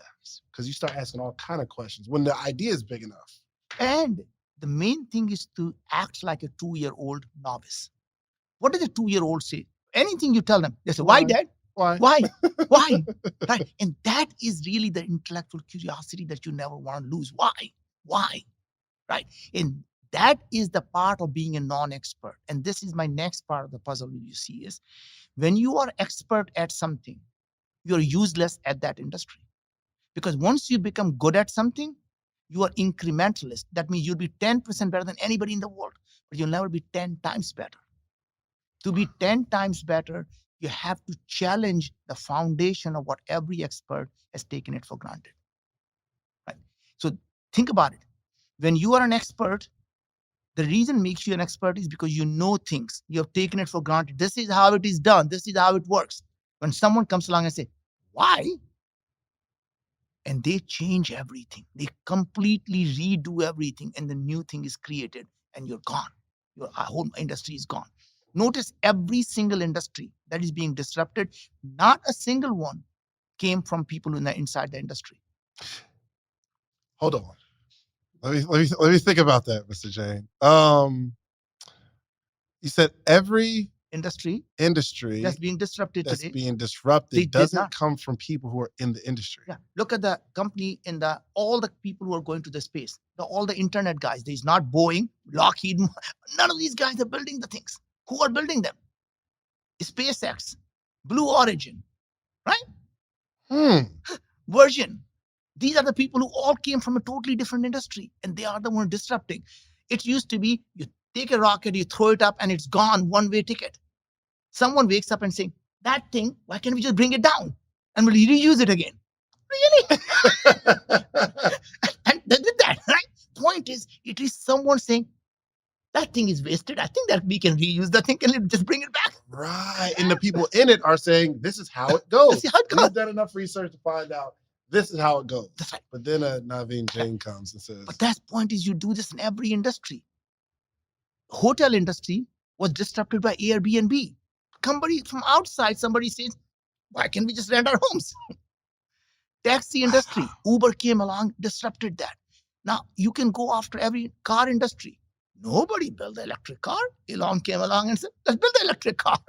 [SPEAKER 2] Because you start asking all kind of questions when the idea is big enough.
[SPEAKER 1] And the main thing is to act like a 2-year-old novice. What does a 2-year-old say? Anything you tell them, they say, why, Dad?
[SPEAKER 2] Why?
[SPEAKER 1] Why? Why? Right? And that is really the intellectual curiosity that you never want to lose. Why? Why? Right? And that is the part of being a non-expert. And this is my next part of the puzzle you see is when you are expert at something, you're useless at that industry. Because once you become good at something, you are incrementalist. That means you'll be 10% better than anybody in the world, but you'll never be 10 times better. To be 10 times better, you have to challenge the foundation of what every expert has taken it for granted. Right? So think about it. When you are an expert, the reason makes you an expert is because you know things. You have taken it for granted. This is how it is done. This is how it works. When someone comes along and say, why? And they change everything. They completely redo everything, and the new thing is created, and you're gone. Your whole industry is gone. Notice every single industry that is being disrupted, not a single one came from people inside the industry.
[SPEAKER 2] Hold on. Let me think about that, Mr. Jain. You said every
[SPEAKER 1] industry
[SPEAKER 2] that's
[SPEAKER 1] being disrupted
[SPEAKER 2] that's
[SPEAKER 1] today,
[SPEAKER 2] being disrupted doesn't come from people who are in the industry.
[SPEAKER 1] Yeah, look at the company in all the people who are going to the space, all the internet guys. There's not Boeing, Lockheed. None of these guys are building the things. Who are building them? SpaceX, Blue Origin, right? Virgin. These are the people who all came from a totally different industry, and they are the one disrupting. It used to be you take a rocket, you throw it up, and it's gone, one-way ticket. Someone wakes up and saying, that thing, why can't we just bring it down and we'll reuse it again? Really? And they did that, right? Point is, it is someone saying, that thing is wasted. I think that we can reuse the thing and just bring it back.
[SPEAKER 2] Right. And the people in it are saying, this is how it goes. We've done enough research to find out this is how it goes.
[SPEAKER 1] That's right.
[SPEAKER 2] But then Naveen Jain comes and says.
[SPEAKER 1] But that point is, you do this in every industry. Hotel industry was disrupted by Airbnb. Somebody from outside, somebody says, why can't we just rent our homes? Taxi industry, Uber came along, disrupted that. Now you can go after every car industry. Nobody built the electric car. Elon came along and said, let's build the electric car.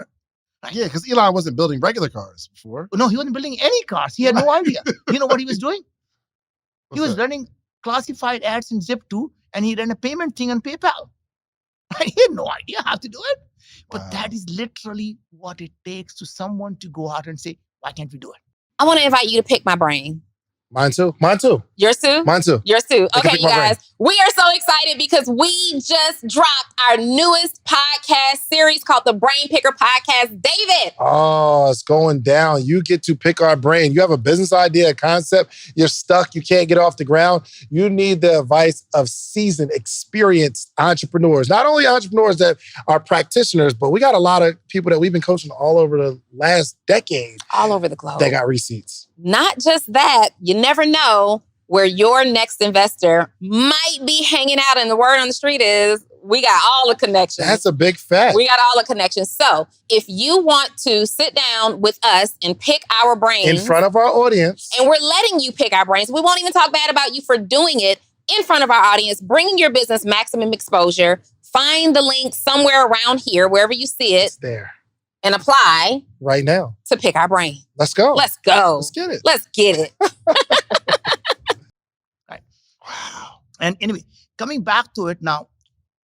[SPEAKER 2] Right? Yeah, because Elon wasn't building regular cars before.
[SPEAKER 1] No, he wasn't building any cars. He had no idea. You know what he was doing? He was running classified ads in Zip2, and he ran a payment thing on PayPal. He had no idea how to do it. But that is literally what it takes to someone to go out and say, why can't we do it?
[SPEAKER 3] I want to invite you to pick my brain.
[SPEAKER 2] Mine too. Mine too.
[SPEAKER 3] Yours too?
[SPEAKER 2] Mine too.
[SPEAKER 3] Yours too. Okay, you guys. We are so excited because we just dropped our newest podcast series called the Brain Picker Podcast. David.
[SPEAKER 2] Oh, it's going down. You get to pick our brain. You have a business idea, a concept. You're stuck. You can't get off the ground. You need the advice of seasoned, experienced entrepreneurs. Not only entrepreneurs that are practitioners, but we got a lot of people that we've been coaching all over the last decade.
[SPEAKER 3] All over the globe.
[SPEAKER 2] They got receipts.
[SPEAKER 3] Not just that, you never know where your next investor might be hanging out. And the word on the street is, we got all the connections.
[SPEAKER 2] That's a big fact.
[SPEAKER 3] We got all the connections. So if you want to sit down with us and pick our brains.
[SPEAKER 2] In front of our audience.
[SPEAKER 3] And we're letting you pick our brains. We won't even talk bad about you for doing it in front of our audience, bringing your business maximum exposure. Find the link somewhere around here, wherever you see it.
[SPEAKER 2] It's there.
[SPEAKER 3] And apply
[SPEAKER 2] right now
[SPEAKER 3] to pick our brain.
[SPEAKER 2] Let's go.
[SPEAKER 3] Let's go.
[SPEAKER 2] Let's get it.
[SPEAKER 3] Let's get it.
[SPEAKER 1] Right. Wow. And anyway, coming back to it now,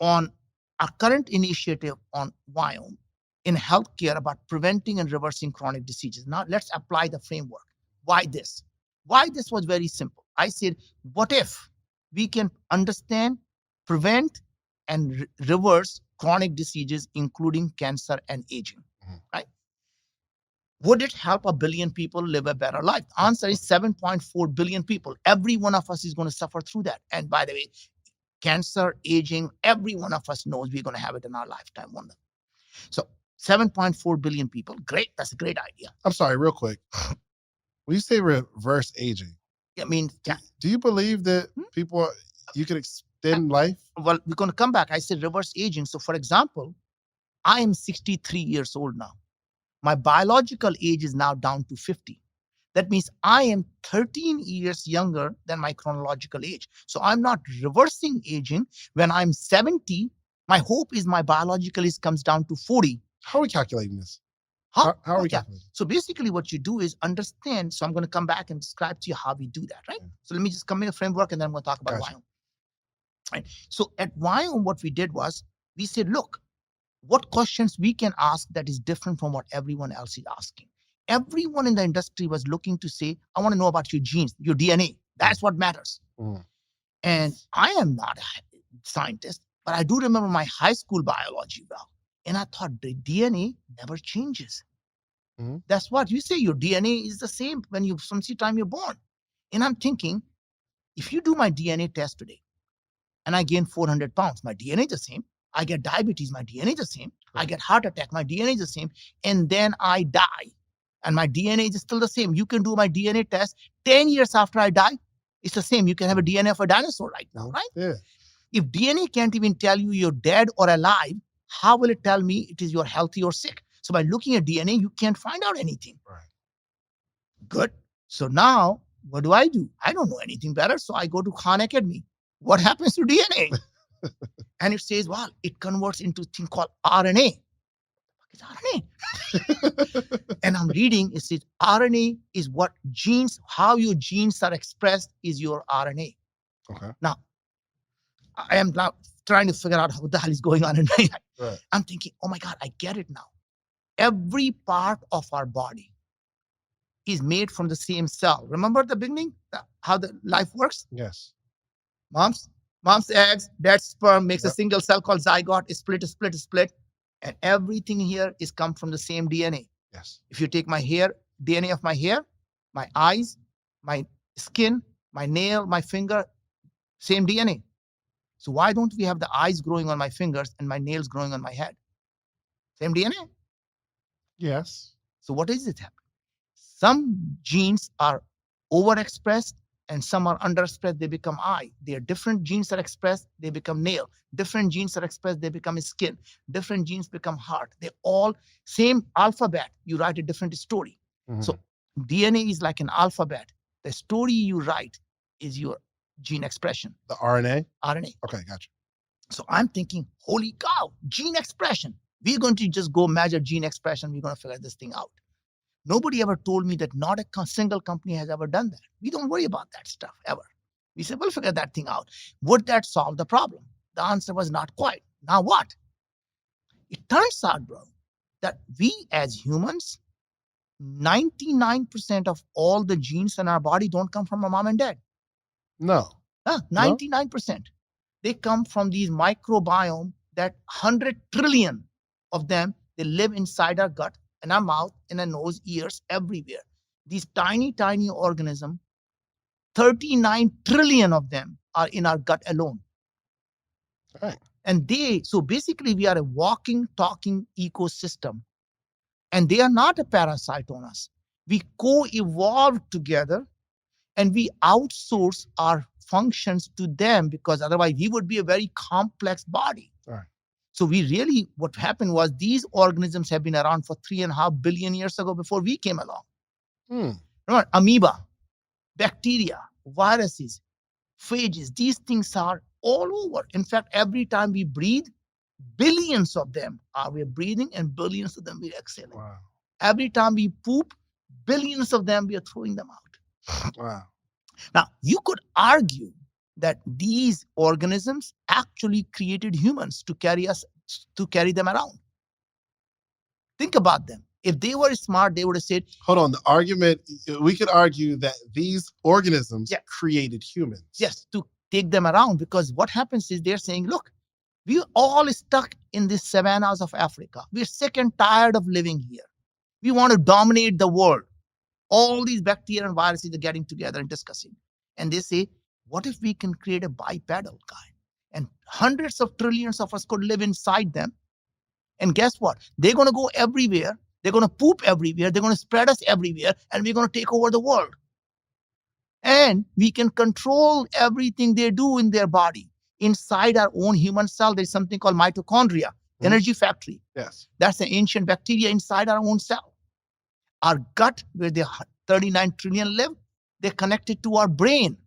[SPEAKER 1] on our current initiative on Wyoming in healthcare about preventing and reversing chronic diseases. Now let's apply the framework. Why this? Why this was very simple. I said, what if we can understand, prevent, and reverse chronic diseases, including cancer and aging? Right? Would it help 1 billion people live a better life? The answer is 7.4 billion people. Every one of us is going to suffer through that. And by the way, cancer, aging, every one of us knows we're going to have it in our lifetime. So 7.4 billion people. Great. That's a great idea.
[SPEAKER 2] I'm sorry, real quick. When you say reverse aging,
[SPEAKER 1] I mean,
[SPEAKER 2] do you believe that people you can extend life?
[SPEAKER 1] well, we're going to come back. I said reverse aging. So, for example, I am 63 years old now. My biological age is now down to 50. That means I am 13 years younger than my chronological age. So I'm not reversing aging. When I'm 70, my hope is my biological age comes down to 40.
[SPEAKER 2] How are we calculating this?
[SPEAKER 1] How
[SPEAKER 2] are we calculating?
[SPEAKER 1] So basically, what you do is understand. So I'm going to come back and describe to you how we do that, right? So let me just come in a framework and then I'm going to talk about Wyoming. Right. So at Wyoming, what we did was we said, look, what questions we can ask that is different from what everyone else is asking. Everyone in the industry was looking to say, I want to know about your genes, your DNA. That's what matters. And I am not a scientist, but I do remember my high school biology well. And I thought the DNA never changes. That's what you say. Your DNA is the same when you from the time you're born. And I'm thinking, if you do my DNA test today and I gain 400 pounds, my DNA is the same. I get diabetes, my DNA is the same. I get heart attack, my DNA is the same. And then I die and my DNA is still the same. You can do my DNA test 10 years after I die. It's the same. You can have a DNA of a dinosaur right now, right?
[SPEAKER 2] Yeah.
[SPEAKER 1] If DNA can't even tell you you're dead or alive, how will it tell me it is you're healthy or sick? So by looking at DNA, you can't find out anything.
[SPEAKER 2] Right.
[SPEAKER 1] Good. So now what do? I don't know anything better. So I go to Khan Academy. What happens to DNA? And it says, well, it converts into a thing called RNA. It's RNA. And I'm reading, it says RNA is what genes, how your genes are expressed is your RNA.
[SPEAKER 2] Okay.
[SPEAKER 1] Now, I am now trying to figure out what the hell is going on in my head. Right. I'm thinking, oh my God, I get it now. Every part of our body is made from the same cell. Remember at the beginning, how the life works?
[SPEAKER 2] Yes.
[SPEAKER 1] Mom's eggs, dad's sperm makes a single cell called zygote, split. And everything here is come from the same DNA.
[SPEAKER 2] Yes.
[SPEAKER 1] If you take my hair, DNA of my hair, my eyes, my skin, my nail, my finger, same DNA. So why don't we have the eyes growing on my fingers and my nails growing on my head? Same DNA.
[SPEAKER 2] Yes.
[SPEAKER 1] So what is it happening? Some genes are overexpressed and some are underexpressed, they become eye. There are different genes that are expressed, they become nail. Different genes are expressed, they become skin. Different genes become heart. They all same alphabet. You write a different story. So DNA is like an alphabet. The story you write is your gene expression.
[SPEAKER 2] The RNA?
[SPEAKER 1] RNA.
[SPEAKER 2] Okay, gotcha.
[SPEAKER 1] So I'm thinking, holy cow, gene expression. We're going to just go measure gene expression. We're going to figure this thing out. Nobody ever told me that not a single company has ever done that. We don't worry about that stuff ever. We said, we'll figure that thing out. Would that solve the problem? The answer was not quite. Now what? It turns out, bro, that we as humans, 99% of all the genes in our body don't come from our mom and dad.
[SPEAKER 2] No.
[SPEAKER 1] 99%. They come from these microbiome that 100 trillion of them, they live inside our gut, in our mouth, in our nose, ears, everywhere. These tiny, tiny organisms, 39 trillion of them are in our gut alone.
[SPEAKER 2] Right.
[SPEAKER 1] And so basically we are a walking, talking ecosystem. And they are not a parasite on us. We co-evolve together and we outsource our functions to them because otherwise we would be a very complex body.
[SPEAKER 2] Right.
[SPEAKER 1] So what happened was these organisms have been around for 3.5 billion years ago before we came along. Remember, amoeba, bacteria, viruses, phages, these things are all over. In fact, every time we breathe, billions of them we're breathing and billions of them we're exhaling.
[SPEAKER 2] Wow.
[SPEAKER 1] Every time we poop, billions of them we are throwing them out.
[SPEAKER 2] Wow.
[SPEAKER 1] Now, you could argue that these organisms actually created humans to carry them around. Think about them. If they were smart, they would have said,
[SPEAKER 2] hold on, the argument, we could argue that these organisms created humans.
[SPEAKER 1] Yes, to take them around, because what happens is they're saying, look, we're all stuck in the savannas of Africa. We're sick and tired of living here. We want to dominate the world. All these bacteria and viruses are getting together and discussing. And they say, what if we can create a bipedal guy? And hundreds of trillions of us could live inside them. And guess what? They're going to go everywhere. They're going to poop everywhere. They're going to spread us everywhere, and we're going to take over the world. And we can control everything they do in their body. Inside our own human cell, there's something called mitochondria, energy factory.
[SPEAKER 2] Yes.
[SPEAKER 1] That's the ancient bacteria inside our own cell. Our gut, where the 39 trillion live, they're connected to our brain.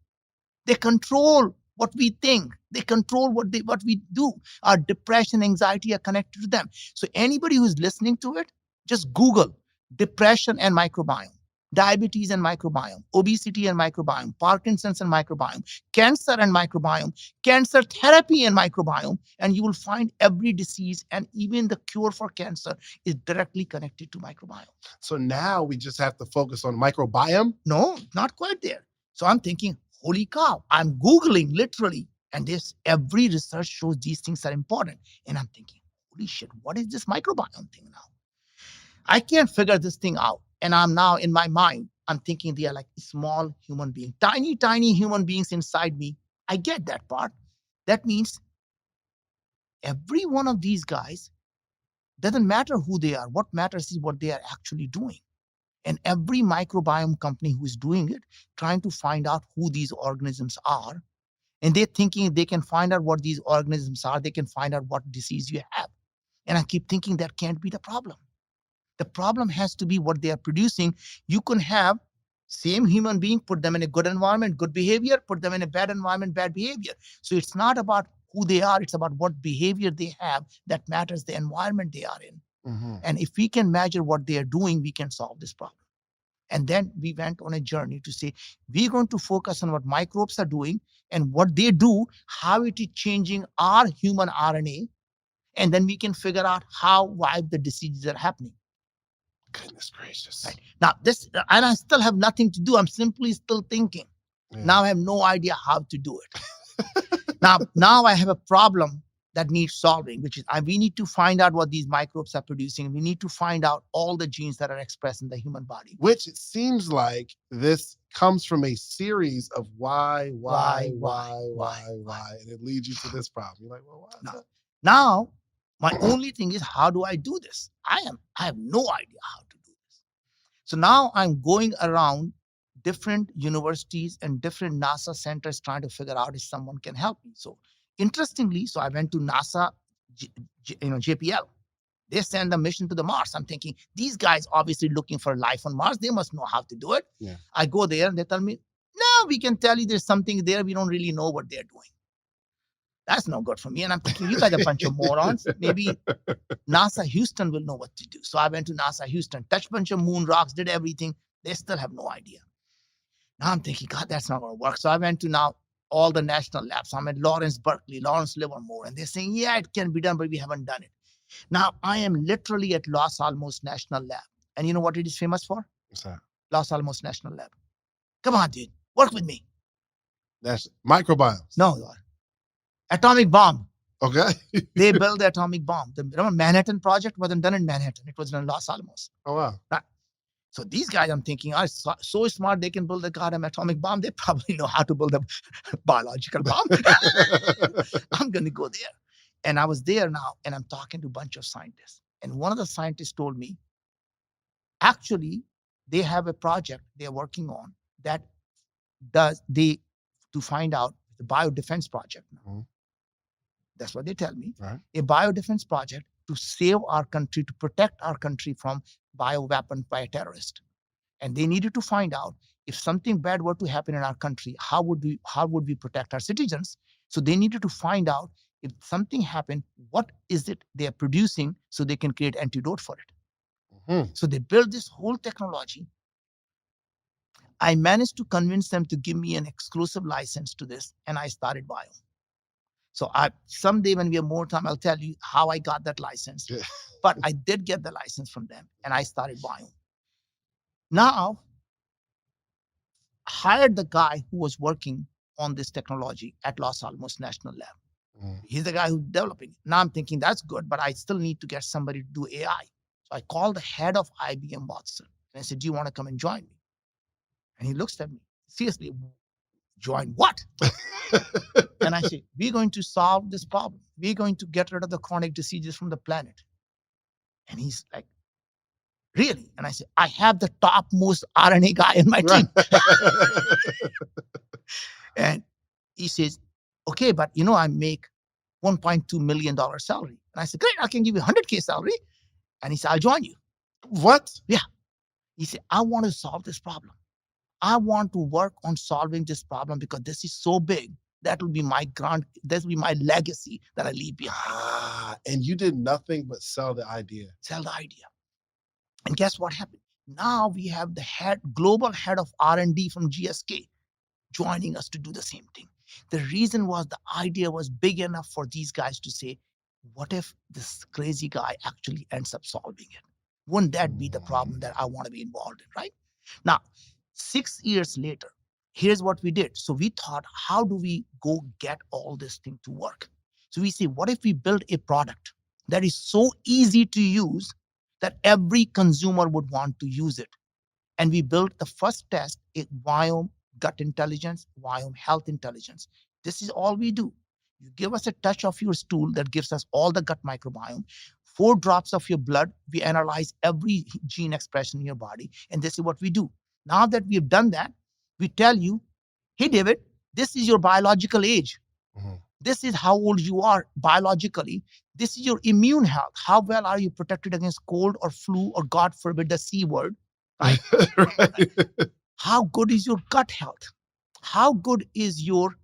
[SPEAKER 1] They control what we think. They control what we do. Our depression, anxiety are connected to them. So anybody who's listening to it, just Google depression and microbiome, diabetes and microbiome, obesity and microbiome, Parkinson's and microbiome, cancer and microbiome, cancer therapy and microbiome, and you will find every disease and even the cure for cancer is directly connected to microbiome.
[SPEAKER 2] So now we just have to focus on microbiome?
[SPEAKER 1] No, not quite there. So I'm thinking, holy cow, I'm Googling literally, and this every research shows these things are important. And I'm thinking, holy shit, what is this microbiome thing now? I can't figure this thing out. And I'm now in my mind, I'm thinking they are like small human beings, tiny, tiny human beings inside me. I get that part. That means every one of these guys doesn't matter who they are. What matters is what they are actually doing. And every microbiome company who is doing it, trying to find out who these organisms are, and they're thinking they can find out what these organisms are, they can find out what disease you have. And I keep thinking that can't be the problem. The problem has to be what they are producing. You can have same human being, put them in a good environment, good behavior, put them in a bad environment, bad behavior. So it's not about who they are, it's about what behavior they have that matters, the environment they are in.
[SPEAKER 2] Mm-hmm.
[SPEAKER 1] And if we can measure what they are doing, we can solve this problem. And then we went on a journey to say, we're going to focus on what microbes are doing and what they do, how it is changing our human RNA. And then we can figure out why the diseases are happening.
[SPEAKER 2] Goodness gracious.
[SPEAKER 1] Right. Now, and I still have nothing to do. I'm simply still thinking. Yeah. Now I have no idea how to do it. now I have a problem that needs solving, which is we need to find out what these microbes are producing. We need to find out all the genes that are expressed in the human body.
[SPEAKER 2] Which it seems like this comes from a series of why, and it leads you to this problem. You're like, well, why?
[SPEAKER 1] Now, my only thing is, how do I do this? I have no idea how to do this. So now I'm going around different universities and different NASA centers trying to figure out if someone can help me. So interestingly, I went to NASA, JPL. They send a mission to the Mars. I'm thinking, these guys obviously looking for life on Mars. They must know how to do it.
[SPEAKER 2] Yeah.
[SPEAKER 1] I go there and they tell me, no, we can tell you there's something there. We don't really know what they're doing. That's no good for me. And I'm thinking, you guys are a bunch of morons. Maybe NASA Houston will know what to do. So I went to NASA Houston, touched a bunch of moon rocks, did everything. They still have no idea. Now I'm thinking, God, that's not going to work. So I went to now all the national labs. So I'm at Lawrence Berkeley, Lawrence Livermore, and they're saying, yeah, it can be done, but we haven't done it. Now I am literally at Los Alamos National Lab. And you know what it is famous for?
[SPEAKER 2] What's that?
[SPEAKER 1] Los Alamos National Lab. Come on, dude. Work with me.
[SPEAKER 2] That's microbiomes.
[SPEAKER 1] No, atomic bomb.
[SPEAKER 2] Okay.
[SPEAKER 1] They built the atomic bomb. The Manhattan Project wasn't done in Manhattan. It was in Los Alamos.
[SPEAKER 2] Oh, wow.
[SPEAKER 1] Right. So these guys, I'm thinking, are so smart they can build a goddamn atomic bomb. They probably know how to build a biological bomb. I'm going to go there. And I was there now, and I'm talking to a bunch of scientists. And one of the scientists told me, actually, they have a project they're working on that to find out the biodefense project now. Mm-hmm. That's what they tell me.
[SPEAKER 2] Right.
[SPEAKER 1] A biodefense project to save our country, to protect our country from bioweapon by a terrorist. And they needed to find out if something bad were to happen in our country, how would we protect our citizens? So they needed to find out if something happened, what is it they are producing so they can create antidote for it. Mm-hmm. So they built this whole technology. I managed to convince them to give me an exclusive license to this, and I started bio. So someday when we have more time, I'll tell you how I got that license. Yeah. But I did get the license from them, and I started bio. Now, hired the guy who was working on this technology at Los Alamos National Lab. Mm. He's the guy who's developing it. Now I'm thinking that's good, but I still need to get somebody to do AI. So I called the head of IBM Watson, and I said, do you want to come and join me? And he looks at me, seriously, join what? And I say, we're going to solve this problem. We're going to get rid of the chronic diseases from the planet. And he's like, Really? And I said, I have the topmost RNA guy in my team. And he says, okay, but I make $1.2 million salary. And I said, great, I can give you 100K salary. And he said, I'll join you.
[SPEAKER 2] What?
[SPEAKER 1] Yeah. He said, I want to solve this problem. I want to work on solving this problem because this is so big. That will be my legacy that I leave behind.
[SPEAKER 2] And you did nothing but sell the idea.
[SPEAKER 1] Sell the idea. And guess what happened? Now we have the global head of R&D from GSK joining us to do the same thing. The reason was the idea was big enough for these guys to say, what if this crazy guy actually ends up solving it? Wouldn't that be the problem that I want to be involved in, right? Now, 6 years later, here's what we did. So we thought, how do we go get all this thing to work? So we say, what if we build a product that is so easy to use that every consumer would want to use it? And we built the first test, a Viome gut intelligence, Viome health intelligence. This is all we do. You give us a touch of your stool that gives us all the gut microbiome. 4 drops of your blood, we analyze every gene expression in your body. And this is what we do. Now that we've done that, we tell you, hey, David, this is your biological age. Mm-hmm. This is how old you are biologically. This is your immune health. How well are you protected against cold or flu or, God forbid, the C word? Right? Right. How good is your gut health? How good is your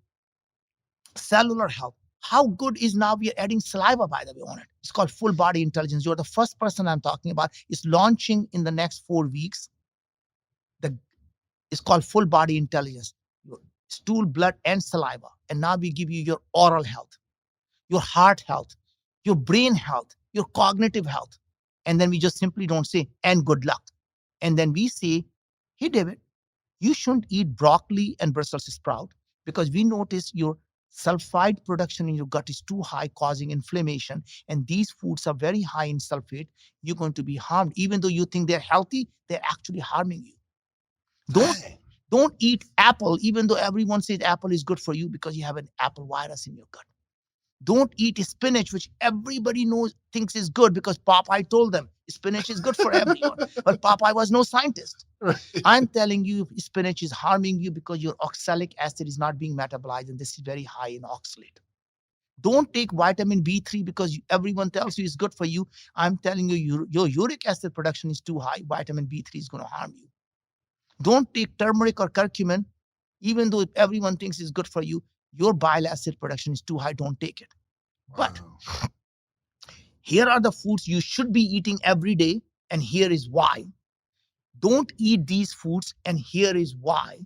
[SPEAKER 1] cellular health? How good is now we are adding saliva, by the way, on it. It's called full body intelligence. You're the first person I'm talking about. It's launching in the next 4 weeks. It's called full body intelligence. Your stool, blood, and saliva. And now we give you your oral health, your heart health, your brain health, your cognitive health. And then we just simply don't say, and good luck. And then we say, hey, David, you shouldn't eat broccoli and Brussels sprout because we notice your sulfide production in your gut is too high, causing inflammation. And these foods are very high in sulfate. You're going to be harmed. Even though you think they're healthy, they're actually harming you. Don't eat apple, even though everyone says apple is good for you because you have an apple virus in your gut. Don't eat spinach, which everybody thinks is good because Popeye told them spinach is good for everyone. But Popeye was no scientist. Right. I'm telling you, spinach is harming you because your oxalic acid is not being metabolized, and this is very high in oxalate. Don't take vitamin B3 because everyone tells you it's good for you. I'm telling you, your uric acid production is too high. Vitamin B3 is going to harm you. Don't take turmeric or curcumin, even though everyone thinks it's good for you. Your bile acid production is too high. Don't take it. Wow. But here are the foods you should be eating every day, and here is why. Don't eat these foods, and here is why.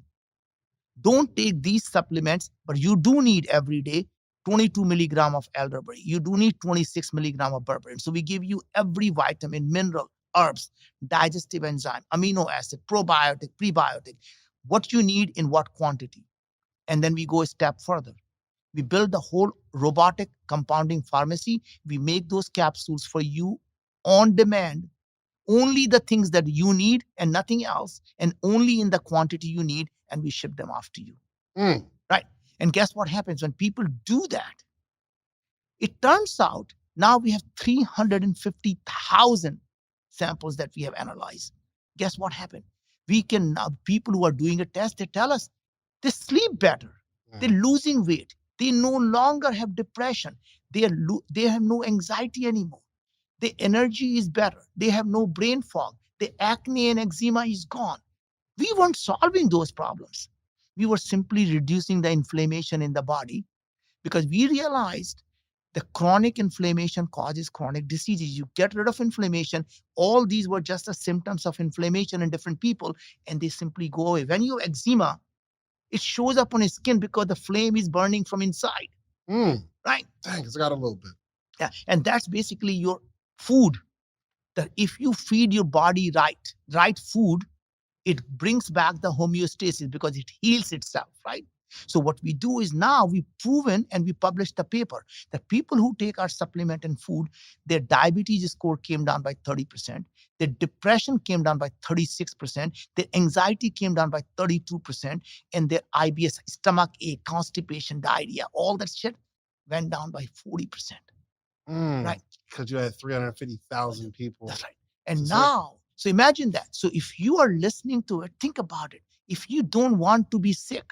[SPEAKER 1] Don't take these supplements, but you do need every day 22 milligram of elderberry. You do need 26 milligram of berberine. So we give you every vitamin, mineral, herbs, digestive enzyme, amino acid, probiotic, prebiotic, what you need in what quantity. And then we go a step further. We build the whole robotic compounding pharmacy. We make those capsules for you on demand, only the things that you need and nothing else, and only in the quantity you need, and we ship them off to you. Right? And guess what happens when people do that? It turns out now we have 350,000 samples that we have analyzed. Guess what happened? We can now, people who are doing a test, they tell us they sleep better. They're losing weight. They no longer have depression. They have no anxiety anymore. The energy is better. They have no brain fog. The acne and eczema is gone. We weren't solving those problems. We were simply reducing the inflammation in the body because we realized the chronic inflammation causes chronic diseases. You get rid of inflammation. All these were just the symptoms of inflammation in different people, and they simply go away. When you have eczema, it shows up on his skin because the flame is burning from inside. Right?
[SPEAKER 2] Dang, it's got a little bit.
[SPEAKER 1] Yeah. And that's basically your food. That if you feed your body right food, it brings back the homeostasis because it heals itself, right? So what we do is now we've proven and we published the paper that people who take our supplement and food, their diabetes score came down by 30%. Their depression came down by 36%. Their anxiety came down by 32%. And their IBS, stomach ache, constipation, diarrhea, all that shit went down by 40%. Right?
[SPEAKER 2] Because you had 350,000 people.
[SPEAKER 1] That's right. And now, So imagine that. So if you are listening to it, think about it. If you don't want to be sick,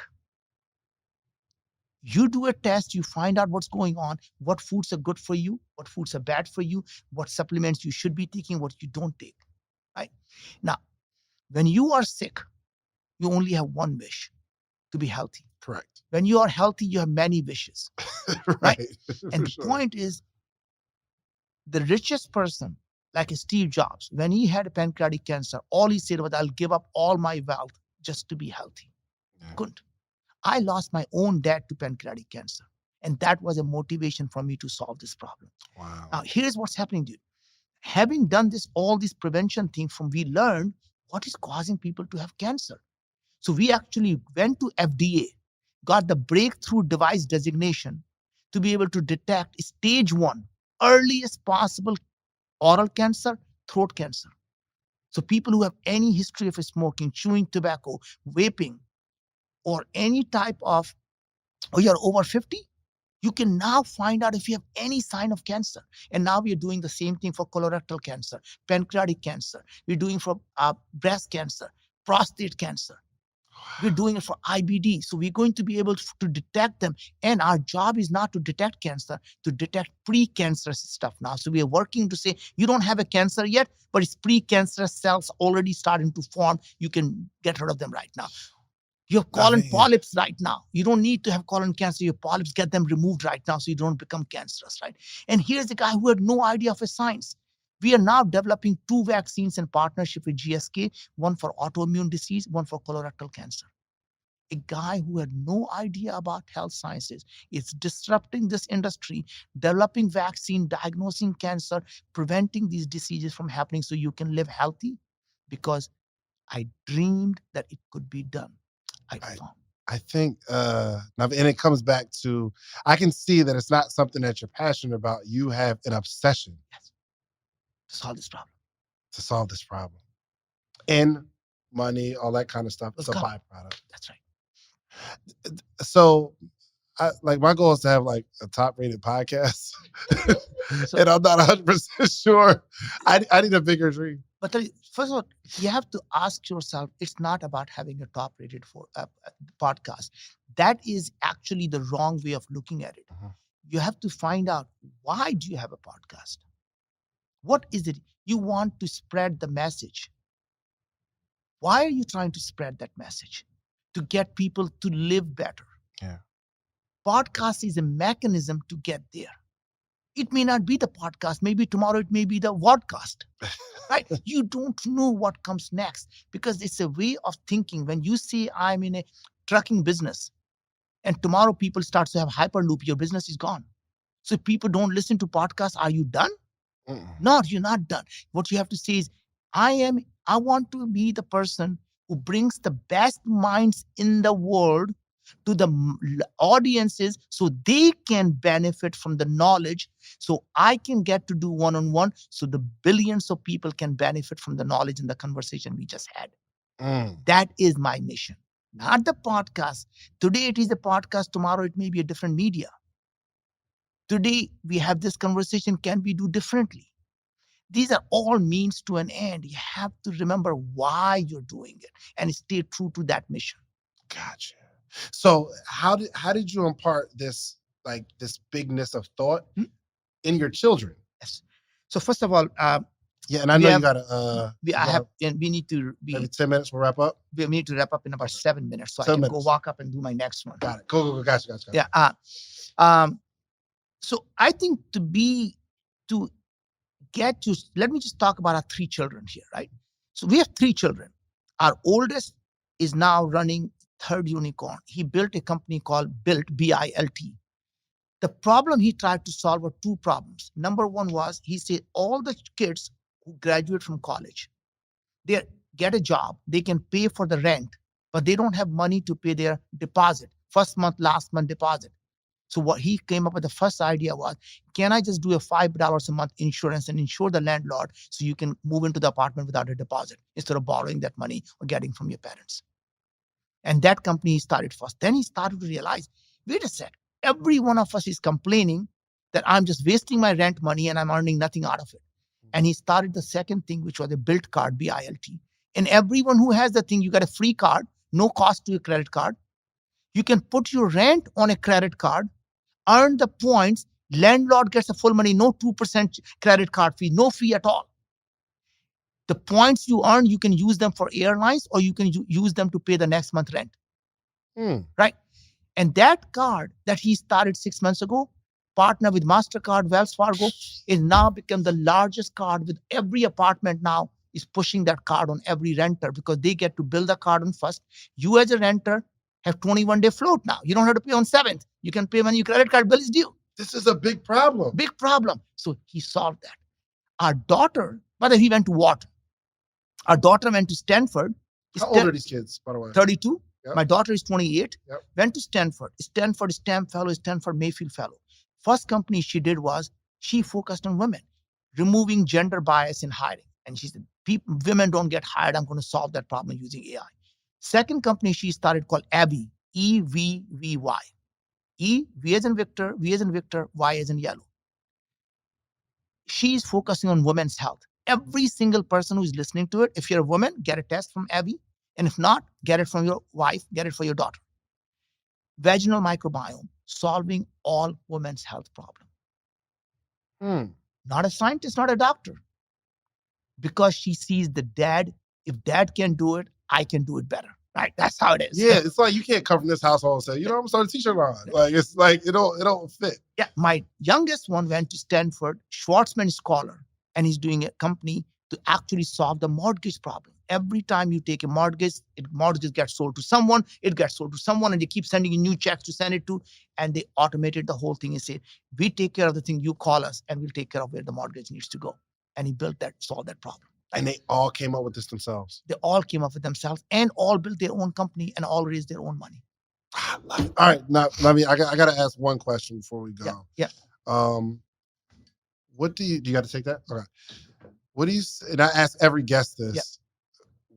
[SPEAKER 1] you do a test, you find out what's going on, what foods are good for you, what foods are bad for you, what supplements you should be taking, what you don't take. Right? Now, when you are sick, you only have one wish, to be healthy.
[SPEAKER 2] Correct.
[SPEAKER 1] When you are healthy, you have many wishes.
[SPEAKER 2] Right.
[SPEAKER 1] And the point is, the richest person, like Steve Jobs, when he had pancreatic cancer, all he said was, I'll give up all my wealth just to be healthy.
[SPEAKER 2] Yeah.
[SPEAKER 1] Couldn't. I lost my own dad to pancreatic cancer. And that was a motivation for me to solve this problem.
[SPEAKER 2] Wow.
[SPEAKER 1] Now, here's what's happening, dude. Having done this, all these prevention things, from we learned what is causing people to have cancer. So we actually went to FDA, got the breakthrough device designation to be able to detect stage 1, earliest possible oral cancer, throat cancer. So people who have any history of smoking, chewing tobacco, vaping, or any type of, or you're over 50, you can now find out if you have any sign of cancer. And now we are doing the same thing for colorectal cancer, pancreatic cancer. We're doing for breast cancer, prostate cancer. We're doing it for IBD. So we're going to be able to detect them. And our job is not to detect cancer, to detect pre-cancerous stuff now. So we are working to say, you don't have a cancer yet, but it's pre-cancerous cells already starting to form. You can get rid of them right now. You have colon polyps right now. You don't need to have colon cancer. Your polyps, get them removed right now so you don't become cancerous, right? And here's a guy who had no idea of his science. We are now developing 2 vaccines in partnership with GSK, one for autoimmune disease, one for colorectal cancer. A guy who had no idea about health sciences is disrupting this industry, developing vaccine, diagnosing cancer, preventing these diseases from happening so you can live healthy, because I dreamed that it could be done.
[SPEAKER 2] I think now, and it comes back to, I can see that it's not something that you're passionate about. You have an obsession.
[SPEAKER 1] Yes. To solve this problem.
[SPEAKER 2] To solve this problem. And money, all that kind of stuff. It's a byproduct.
[SPEAKER 1] That's right.
[SPEAKER 2] So my goal is to have like a top rated podcast. And I'm not 100% sure. I need a bigger dream.
[SPEAKER 1] But first of all, you have to ask yourself, it's not about having a top rated podcast. That is actually the wrong way of looking at it. You have to find out, why do you have a podcast? What is it? You want to spread the message. Why are you trying to spread that message? To get people to live better.
[SPEAKER 2] Yeah.
[SPEAKER 1] Podcast is a mechanism to get there. It may not be the podcast. Maybe tomorrow it may be the vodcast. Right? You don't know what comes next, because it's a way of thinking. When you say, I'm in a trucking business, and tomorrow people start to have Hyperloop, your business is gone. So if people don't listen to podcasts, are you done? No, you're not done. What you have to say is, I want to be the person who brings the best minds in the world to the audiences so they can benefit from the knowledge, so I can get to do one-on-one, so the billions of people can benefit from the knowledge and the conversation we just had. That is my mission, not the podcast. Today it is a podcast, tomorrow it may be a different media. Today we have this conversation, can we do differently? These are all means to an end. You have to remember why you're doing it and stay true to that mission.
[SPEAKER 2] Gotcha. So how did you impart this bigness of thought in your children?
[SPEAKER 1] Yes. So first of all,
[SPEAKER 2] yeah, and I know you gotta.
[SPEAKER 1] We need to be.
[SPEAKER 2] Maybe 10 minutes. We'll wrap up.
[SPEAKER 1] We need to wrap up in about 7 minutes, so I can go walk up and do my next one.
[SPEAKER 2] Got it. Go. Gotcha.
[SPEAKER 1] Yeah. So I think let me just talk about our 3 children here, right? So we have 3 children. Our oldest is now running 3rd unicorn. He built a company called Built, B-I-L-T. The problem he tried to solve were 2 problems. Number one was, he said all the kids who graduate from college, they get a job, they can pay for the rent, but they don't have money to pay their deposit, first month, last month deposit. So what he came up with, the first idea was, can I just do a $5 a month insurance and insure the landlord so you can move into the apartment without a deposit instead of borrowing that money or getting from your parents? And that company he started first. Then he started to realize, wait a sec, every one of us is complaining that I'm just wasting my rent money and I'm earning nothing out of it. And he started the second thing, which was a built card, BILT. And everyone who has the thing, you get a free card, no cost to your credit card. You can put your rent on a credit card, earn the points. Landlord gets the full money, no 2% credit card fee, no fee at all. The points you earn, you can use them for airlines or you can use them to pay the next month rent. Right? And that card that he started 6 months ago, partner with MasterCard, Wells Fargo, is now become the largest card with every apartment now is pushing that card on every renter because they get to build the card on first. You as a renter have 21-day float now. You don't have to pay on 7th. You can pay when your credit card bill is due.
[SPEAKER 2] This is a big problem.
[SPEAKER 1] Big problem. So he solved that. Our daughter, whether he went to what? Our daughter went to Stanford.
[SPEAKER 2] How old are these kids, by the way?
[SPEAKER 1] 32.
[SPEAKER 2] Yep.
[SPEAKER 1] My daughter is 28.
[SPEAKER 2] Yep.
[SPEAKER 1] Went to Stanford. Stanford STEM fellow, Stanford Mayfield fellow. First company she did was she focused on women, removing gender bias in hiring. And she said, women don't get hired. I'm going to solve that problem using AI. Second company she started called Abby, EVVY. E, V as in Victor, V as in Victor, Y as in yellow. She's focusing on women's health. Every single person who's listening to it, if you're a woman, get a test from Abby. And if not, get it from your wife, get it for your daughter. Vaginal microbiome, solving all women's health problems. Not a scientist, not a doctor. Because she sees the dad, if dad can do it, I can do it better. Right? That's how it is.
[SPEAKER 2] Yeah, it's like you can't come from this household and say, you know, I'm starting a t-shirt line. Like it's like it don't fit.
[SPEAKER 1] Yeah, my youngest one went to Stanford, Schwarzman scholar, and he's doing a company to actually solve the mortgage problem. Every time you take a mortgage, mortgage gets sold to someone, it gets sold to someone, and they keep sending you new checks to send it to, and they automated the whole thing and said, we take care of the thing, you call us, and we'll take care of where the mortgage needs to go. And he built that, solved that problem.
[SPEAKER 2] And they all came up with this themselves.
[SPEAKER 1] They all came up with themselves and all built their own company and all raised their own money.
[SPEAKER 2] I love it. All right, now I mean, I got to ask one question before we go.
[SPEAKER 1] Yeah.
[SPEAKER 2] What do you got to take that? Okay. What do you? And I ask every guest this.
[SPEAKER 1] Yeah.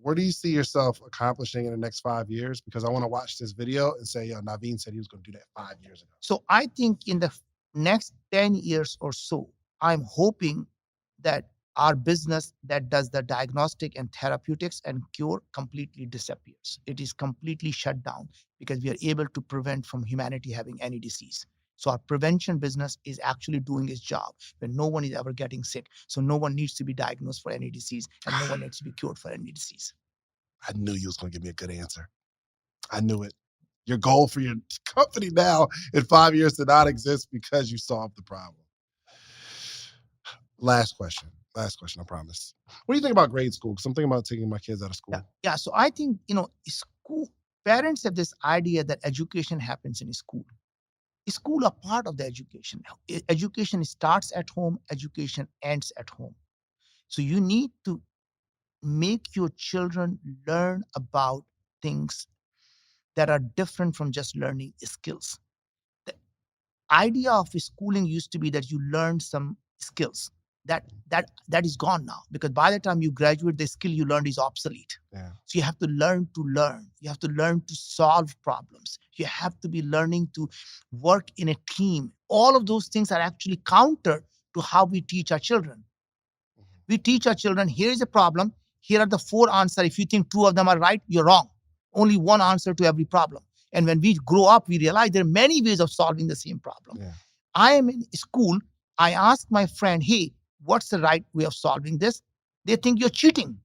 [SPEAKER 2] Where do you see yourself accomplishing in the next 5 years? Because I want to watch this video and say, yo, Naveen said he was going to do that 5 years ago.
[SPEAKER 1] So I think in the next 10 years or so, I'm hoping that our business that does the diagnostic and therapeutics and cure completely disappears. It is completely shut down because we are able to prevent from humanity having any disease. So our prevention business is actually doing its job when no one is ever getting sick. So no one needs to be diagnosed for any disease and no one needs to be cured for any disease.
[SPEAKER 2] I knew you was going to give me a good answer. I knew it. Your goal for your company now in 5 years to not exist because you solved the problem. Last question, I promise. What do you think about grade school? Because I'm thinking about taking my kids out of school.
[SPEAKER 1] Yeah. So I think, school parents have this idea that education happens in school. School are part of the education. Education starts at home, education ends at home. So you need to make your children learn about things that are different from just learning skills. The idea of schooling used to be that you learn some skills. That is gone now because by the time you graduate, the skill you learned is obsolete.
[SPEAKER 2] Yeah.
[SPEAKER 1] So you have to learn to learn. You have to learn to solve problems. You have to be learning to work in a team. All of those things are actually counter to how we teach our children. We teach our children, here is a problem. Here are the 4 answers. If you think 2 of them are right, you're wrong. Only one answer to every problem. And when we grow up, we realize there are many ways of solving the same problem.
[SPEAKER 2] Yeah.
[SPEAKER 1] I am in school. I ask my friend, hey, what's the right way of solving this? They think you're cheating.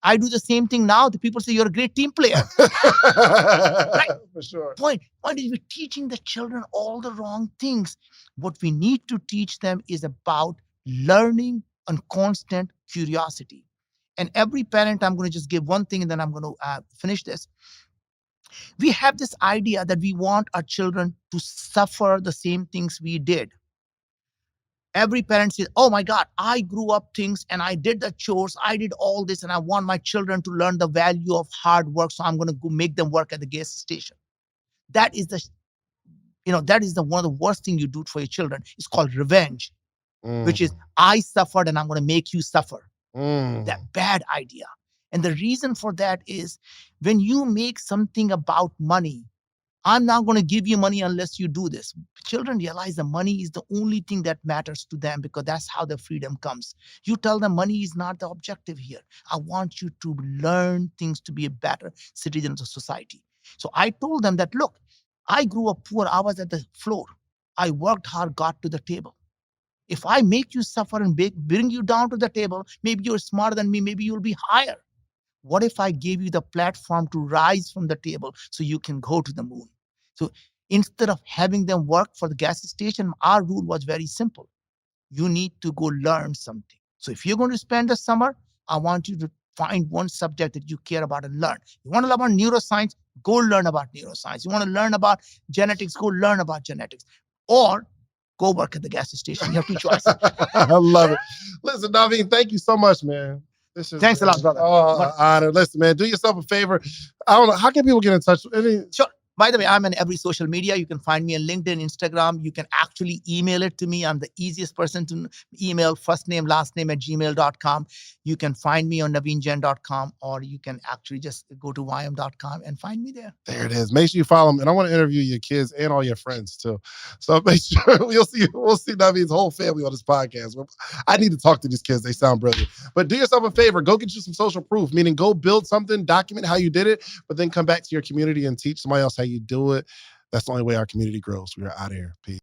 [SPEAKER 1] I do the same thing now. The people say you're a great team player. Right?
[SPEAKER 2] For sure.
[SPEAKER 1] Point is we're teaching the children all the wrong things. What we need to teach them is about learning and constant curiosity. And every parent, I'm going to just give one thing and then I'm going to finish this. We have this idea that we want our children to suffer the same things we did. Every parent says, oh my God, I grew up things and I did the chores. I did all this and I want my children to learn the value of hard work. So I'm going to go make them work at the gas station. That is one of the worst things you do for your children. It's called revenge, which is I suffered and I'm going to make you suffer. That bad idea. And the reason for that is when you make something about money, I'm not going to give you money unless you do this. Children realize the money is the only thing that matters to them because that's how the freedom comes. You tell them money is not the objective here. I want you to learn things to be a better citizen of the society. So I told them that, look, I grew up poor. I was at the floor. I worked hard, got to the table. If I make you suffer and bring you down to the table, maybe you're smarter than me, maybe you'll be higher. What if I gave you the platform to rise from the table so you can go to the moon? So instead of having them work for the gas station, our rule was very simple. You need to go learn something. So if you're going to spend the summer, I want you to find one subject that you care about and learn. You want to learn about neuroscience? Go learn about neuroscience. You want to learn about genetics? Go learn about genetics. Or go work at the gas station. You have two choices.
[SPEAKER 2] I love it. Listen, Naveen, thank you so much, man. This is
[SPEAKER 1] Thanks a lot, brother.
[SPEAKER 2] an honor. Listen, man, do yourself a favor. I don't know. How can people get in touch?
[SPEAKER 1] Sure. By the way, I'm on every social media. You can find me on LinkedIn, Instagram. You can actually email it to me. I'm the easiest person to email, first name, last name at gmail.com. You can find me on naveenjain.com, or you can actually just go to ym.com and find me there.
[SPEAKER 2] There it is. Make sure you follow them. And I want to interview your kids and all your friends too. So make sure we'll see Naveen's whole family on this podcast. I need to talk to these kids. They sound brilliant. But do yourself a favor. Go get you some social proof, meaning go build something, document how you did it, but then come back to your community and teach somebody else how you do it. That's the only way our community grows. We are out of here. Peace.